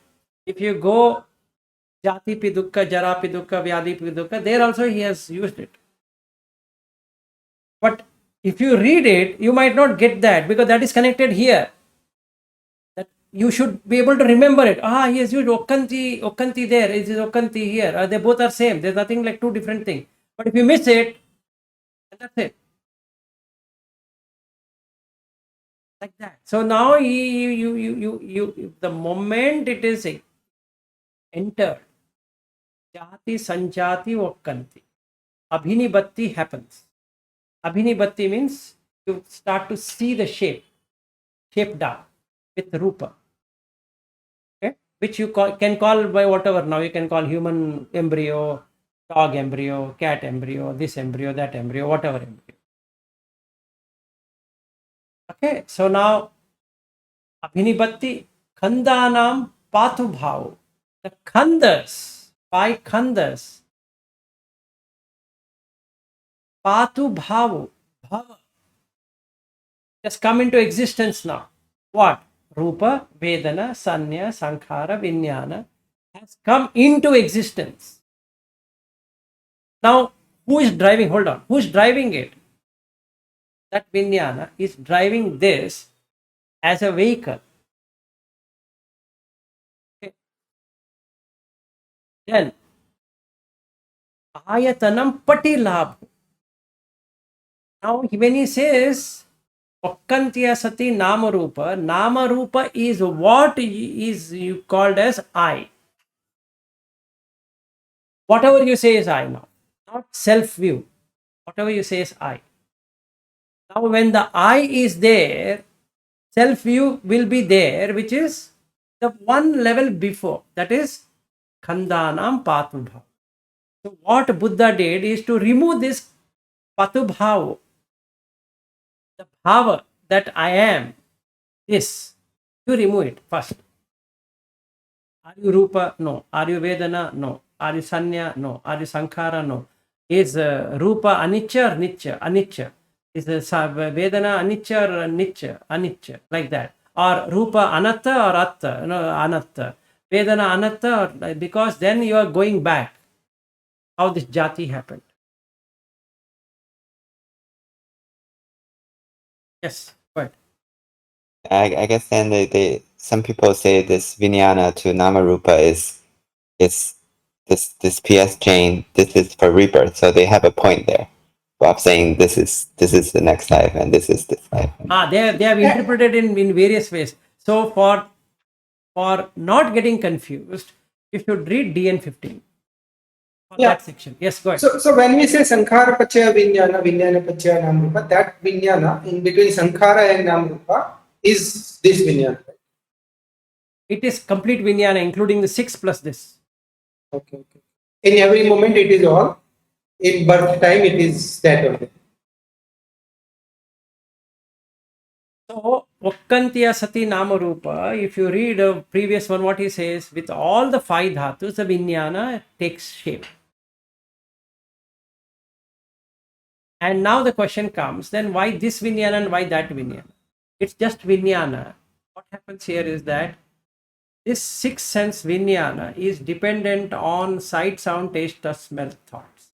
if you go Jati pi dukkha, jara pi dukkha, vyadhi pi dukkha. There also he has used it. But if you read it, you might not get that because that is connected here. That you should be able to remember it. Ah, he has used Okkanti there. It is Okkanti here. They both are same. There's nothing like two different things. But if you miss it, that's it. Like that. So now the moment it is entered, jati sanjati Okkanti, abhinibhatti happens. Abhinibhatti means you start to see the shape down with rupa. Okay? Which you can call by whatever now. You can call human embryo, dog embryo, cat embryo, this embryo, that embryo, whatever embryo. Okay, so now abhinibhatti khandanam patu bhav. The khandas, 5 khandas, patu bhav, bhava, just come into existence now. What? Rupa, Vedana, Sanya, Sankhara, Vijnana has come into existence. Now, who is driving? Hold on. Who is driving it? That Vijnana is driving this as a vehicle. Okay. Then, Ayatanam Patilabh. Now, when he says Okkantiya Sati Namarupa is what is you called as I. Whatever you say is I now, not self view. Whatever you say is I. Now, when the I is there, self view will be there, which is the one level before, that is Khandanam Patubhav. So, what Buddha did is to remove this Patubhav, the bhava that I am, this, you remove it first. Are you Rupa? No. Are you Vedana? No. Are you Sanya? No. Are you Sankhara? No. Is Rupa Anicca or Nicca? Anicca. Is Vedana Anicca or Nicca? Anicca. Like that. Or Rupa Anatta or Atta? No, Anatta. Vedana Anatta, or, because then you are going back. How this jati happened. Yes. Right. I guess then some people say this vijnana to namarupa is this PS chain. This is for rebirth, so they have a point there of saying this is the next life and this is this life. They have interpreted in various ways. So for not getting confused, you should read DN15. Yeah. That section. Yes, go ahead. So when we say Sankhara Pachaya Vijnana, Vijnana Pachaya Namrupa, that Vijnana in between Sankhara and Namrupa is this Vijnana. It is complete Vijnana, including the 6 plus this. Okay. In every moment it is all. In birth time it is that only. So, Okkantiya Sati Namarupa, if you read a previous one, what he says, with all the 5 dhatus, the Vijnana takes shape. And now the question comes, then why this Vijnana and why that Vijnana? It's just Vijnana. What happens here is that this 6th sense Vijnana is dependent on sight, sound, taste, touch, smell, thoughts.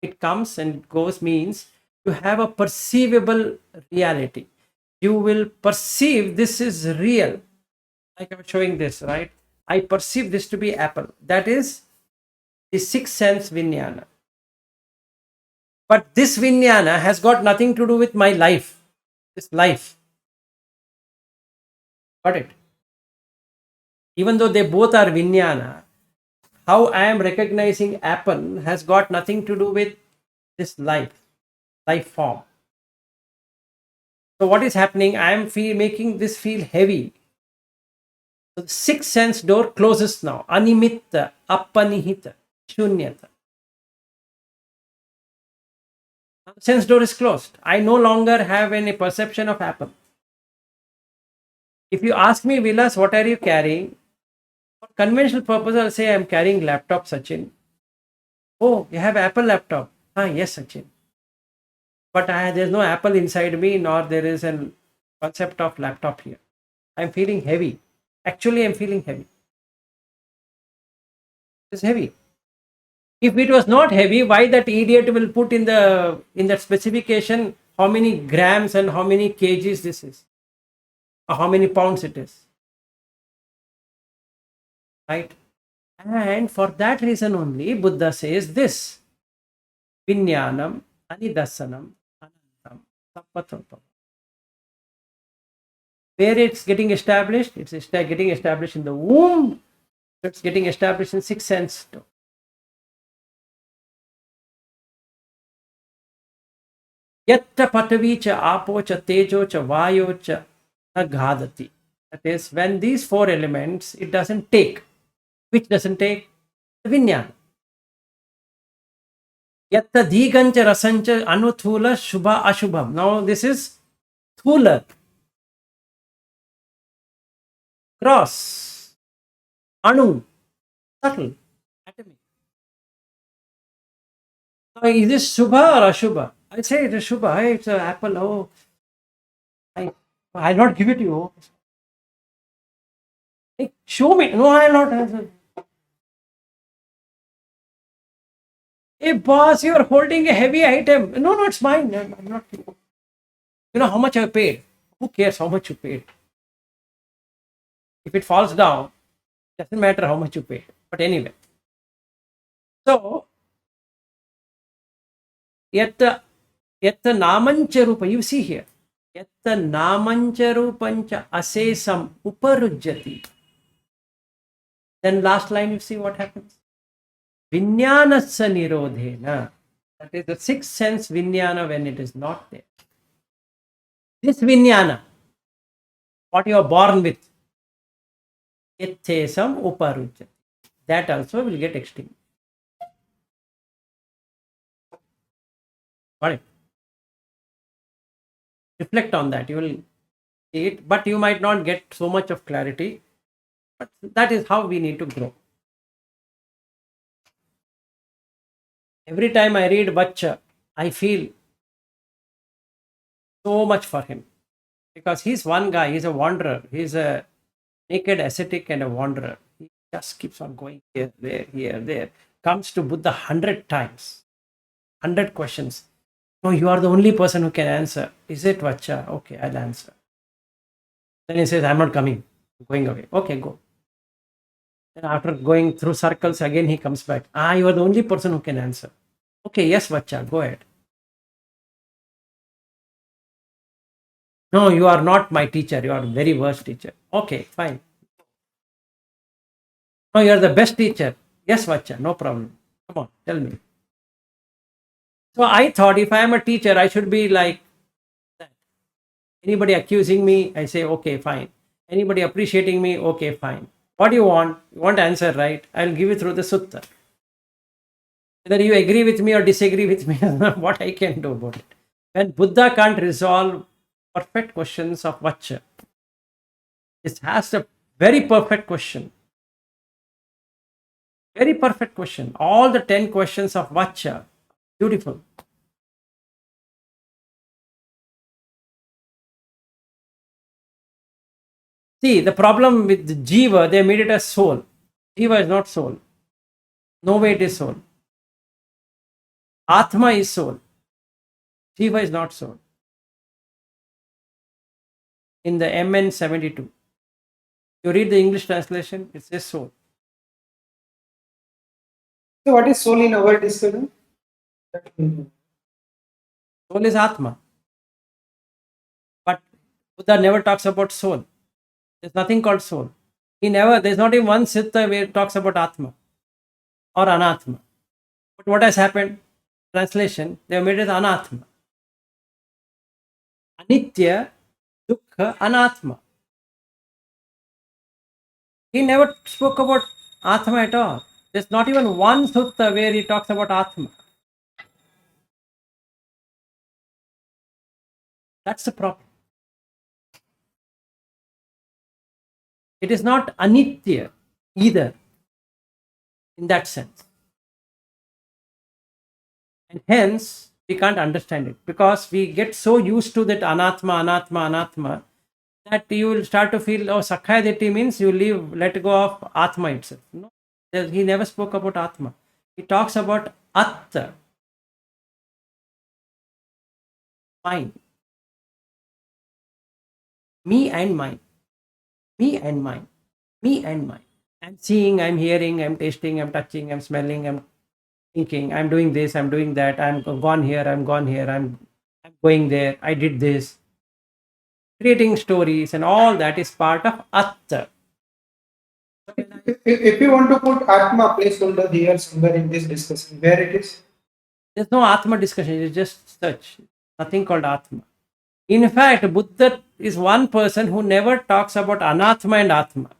It comes and goes means you have a perceivable reality. You will perceive this is real. Like I'm showing this, right? I perceive this to be apple. That is the 6th sense Vijnana. But this Vijnana has got nothing to do with my life. This life. Got it? Even though they both are Vijnana, how I am recognizing apple has got nothing to do with this life form. So what is happening? I am making this feel heavy. So the 6th sense door closes now. Animitta, apanihita, shunyata. Now the sense door is closed. I no longer have any perception of apple. If you ask me, Vilas, what are you carrying? For conventional purpose, I'll say I'm carrying laptop, Sachin. Oh, you have Apple laptop? Yes, Sachin. But there's no Apple inside me, nor there is a concept of laptop here. I'm feeling heavy. Actually, I'm feeling heavy. It's heavy. If it was not heavy, why that idiot will put in that specification how many grams and how many kgs this is, or how many pounds it is, right? And for that reason only, Buddha says this: Vinyanam, Anidasanam, Anantam, Sappatopam. Where it's getting established? It's getting established in the womb. It's getting established in sixth sense. Yatta patavi cha apo cha tejo cha vayo cha naghadati. That is, when these four elements, it doesn't take. Which doesn't take? The Vinyana. Yatta digancha rasancha anuthula shubha ashubham. Now this is thula, cross, anu, subtle, atomic. Now is this shubha or ashubha? I say it is shubha. Hey, it's an apple. Oh, I'll not give it to you. Hey, show me. No, I'll not answer. Hey, boss, you are holding a heavy item. No, it's mine. I'm not. You know how much I paid? Who cares how much you paid? If it falls down, it doesn't matter how much you paid. But anyway. So, yatta namancha rupa, you see here. Yatta namancha rupancha asesam uparujjati. Then last line, you see what happens. Vinyanasa nirodhena. That is the sixth sense vinyana when it is not there. This vinyana, what you are born with, ethesam uparujjati. That also will get extinct. Got it? Reflect on that. You will see it, but you might not get so much of clarity. But that is how we need to grow. Every time I read Vacha, I feel so much for him. Because he's one guy, he's a wanderer. He's a naked ascetic and a wanderer. He just keeps on going here, there. Comes to Buddha 100 times. 100 questions. No, you are the only person who can answer. Is it Vacha? Okay, I'll answer. Then he says, I'm not coming. I'm going away. Okay, go. Then after going through circles, again he comes back. You are the only person who can answer. Okay, yes, Vacha, go ahead. No, you are not my teacher. You are a very worst teacher. Okay, fine. No, you are the best teacher. Yes, Vacha, no problem. Come on, tell me. So I thought if I am a teacher, I should be like that. Anybody accusing me, I say, okay, fine. Anybody appreciating me, okay, fine. What do you want? You want answer, right? I'll give you through the sutta. Whether you agree with me or disagree with me, what I can do about it. When Buddha can't resolve perfect questions of Vacha, it has a very perfect question. Very perfect question. All the 10 questions of Vacha, beautiful. See, the problem with the Jiva, they made it as soul. Jiva is not soul. No way it is soul. Atma is soul. Jiva is not soul. In the MN72, you read the English translation, it says soul. So what is soul in our discussion? Soul is Atma. But Buddha never talks about soul. There's nothing called soul. There's not even one sutta where it talks about Atma or Anatma. But what has happened? Translation, they have made it Anatma. Anitya, Dukkha, Anatma. He never spoke about Atma at all. There's not even one sutta where he talks about Atma. That's the problem. It is not Anitya either in that sense. And hence, we can't understand it because we get so used to that Anatma, that you will start to feel, Sakhya Ditti means you let go of Atma itself. No, He never spoke about Atma. He talks about Atta, mine, me and mine, me and mine, me and mine. I'm seeing, I'm hearing, I'm tasting, I'm touching, I'm smelling, I'm thinking, I'm doing this, I'm doing that, I'm gone here, I'm gone here, I'm going there, I did this. Creating stories and all that is part of Atta. If you want to put Atma placeholder here somewhere in this discussion, where it is? There's no Atma discussion, it's just such. Nothing called Atma. In fact, Buddha is one person who never talks about Anatma and Atma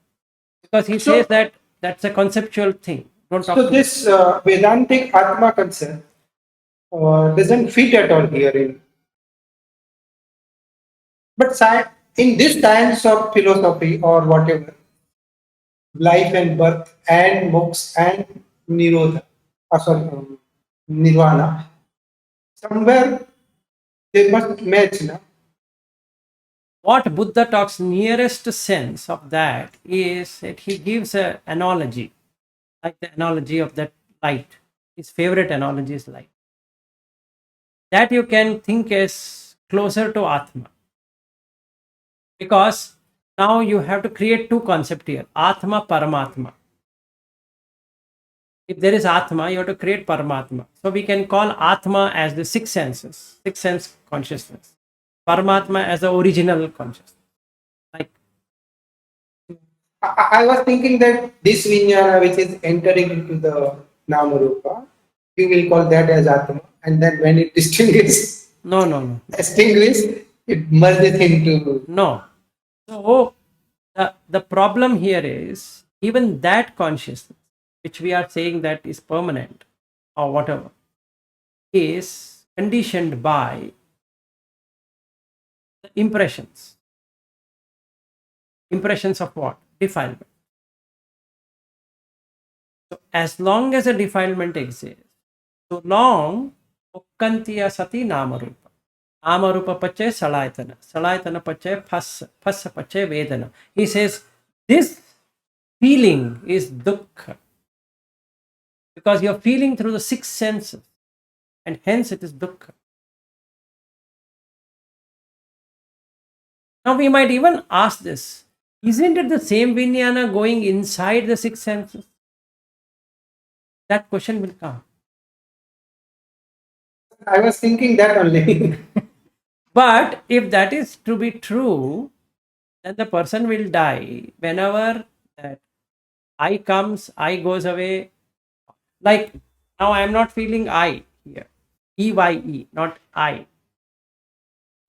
because he says that that's a conceptual thing. Don't talk So to this Vedantic Atma concept doesn't fit at all here in. But in this science of philosophy or whatever, life and birth and moksha and nirodha, nirvana, somewhere they must match now. What Buddha talks nearest sense of that is that he gives an analogy, like the analogy of that light. His favorite analogy is light. That you can think as closer to Atma. Because now you have to create two concepts here, Atma, Paramatma. If there is Atma, you have to create Paramatma. So we can call Atma as the six senses, six sense consciousness. Paramatma as the original consciousness. Like I was thinking that this vijnana which is entering into the Namarupa, you will call that as Atma, and then when it no. extinguishes, it merges into. No. So the problem here is even that consciousness, which we are saying that is permanent or whatever, is conditioned by the impressions. Impressions of what? Defilement. So as long as a defilement exists, so long Ukkantiya Sati Namarupa. Namarupa Pache Salayatana. Salayatana Pache Phassa. Phassa Pache Vedana. He says this feeling is dukkha. Because you're feeling through the six senses. And hence it is dukkha. Now we might even ask this. Isn't it the same vijnana going inside the six senses? That question will come. I was thinking that only. But if that is to be true, then the person will die whenever that I comes, I goes away. Like now I am not feeling I here. EYE, not I.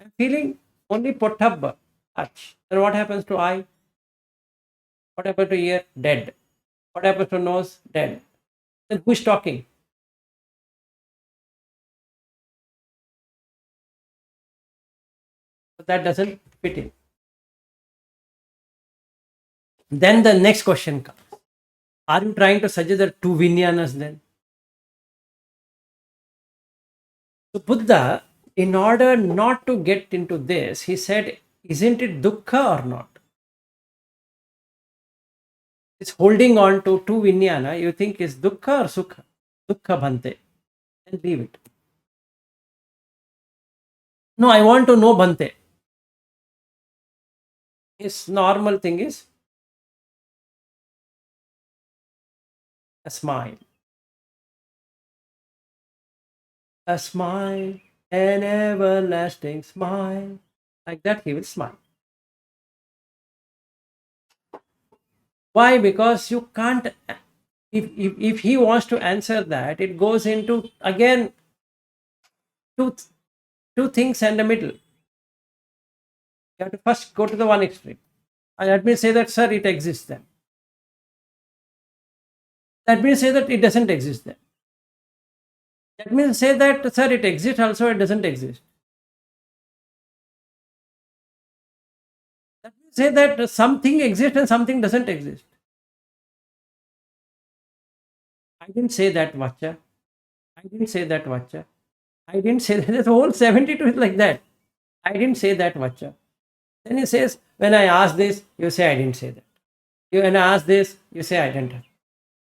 I'm feeling only Pottabba, touch. Then what happens to I? What happens to ear? Dead. What happens to nose? Dead. Then who is talking? So that doesn't fit in. Then the next question comes. Are you trying to suggest that two Vinyanas then? So Buddha, in order not to get into this, he said, isn't it dukkha or not? It's holding on to two Vinyana, you think is dukkha or sukha? Dukkha bhante. Then leave it. No, I want to know bhante. His normal thing is a smile. A smile, an everlasting smile. Like that, he will smile. Why? Because you can't. If he wants to answer that, it goes into again two things and a middle. You have to first go to the one extreme. And let me say that, sir, it exists then. Let me say that it doesn't exist then. Let me say that, sir, it exists also, it doesn't exist. Let me say that something exists and something doesn't exist. I didn't say that, Vacha. I didn't say that, Vacha. I didn't say that. The whole 72 is like that. I didn't say that, Vacha. Then he says, when I ask this, you say I didn't say that. When I ask this, you say I didn't.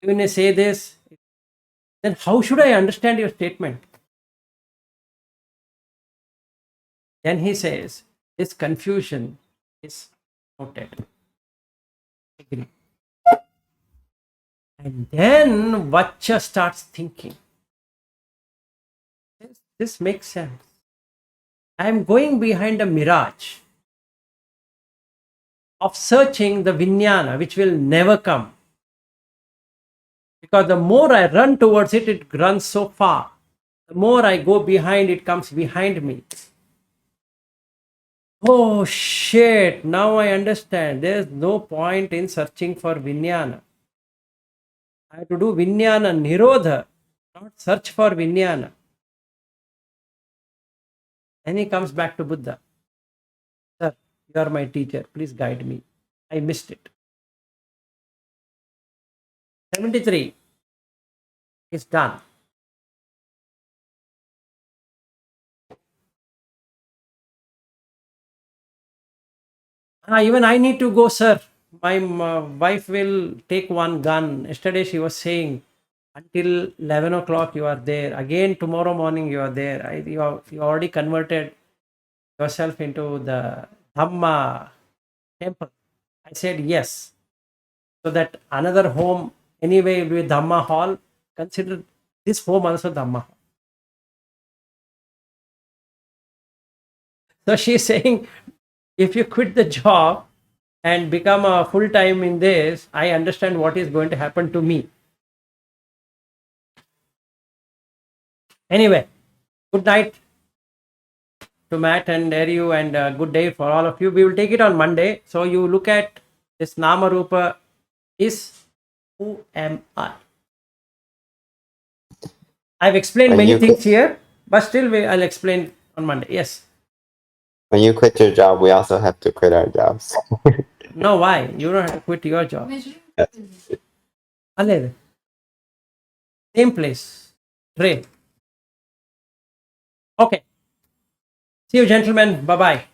When I say this, then how should I understand your statement? Then he says, this confusion is noted. Agree. And then Vacha starts thinking, this makes sense. I am going behind a mirage of searching the Vijnana, which will never come. Because the more I run towards it, it runs so far. The more I go behind, it comes behind me. Oh shit, now I understand. There's no point in searching for Vijnana. I have to do Vijnana Nirodha, not search for Vijnana. And he comes back to Buddha. Sir, you are my teacher. Please guide me. I missed it. 73 is done. Even I need to go, sir. My wife will take one gun. Yesterday she was saying, until 11 o'clock you are there. Again, tomorrow morning you are there. You already converted yourself into the Dhamma temple. I said yes. So that another home, anyway, will be Dhamma hall. Consider this home also Dhamma hall. So she is saying, if you quit the job and become a full time in this, I understand what is going to happen to me. Anyway, good night to Matt and Eru, and good day for all of you. We will take it on Monday. So you look at this Nama Rupa is who am I? I've explained When many you things quit, here, but still I'll explain on Monday. Yes. when you quit your job, we also have to quit our jobs. No, why? You don't have to quit your job. Alle, same place. Trey. Okay. See you, gentlemen. Bye bye.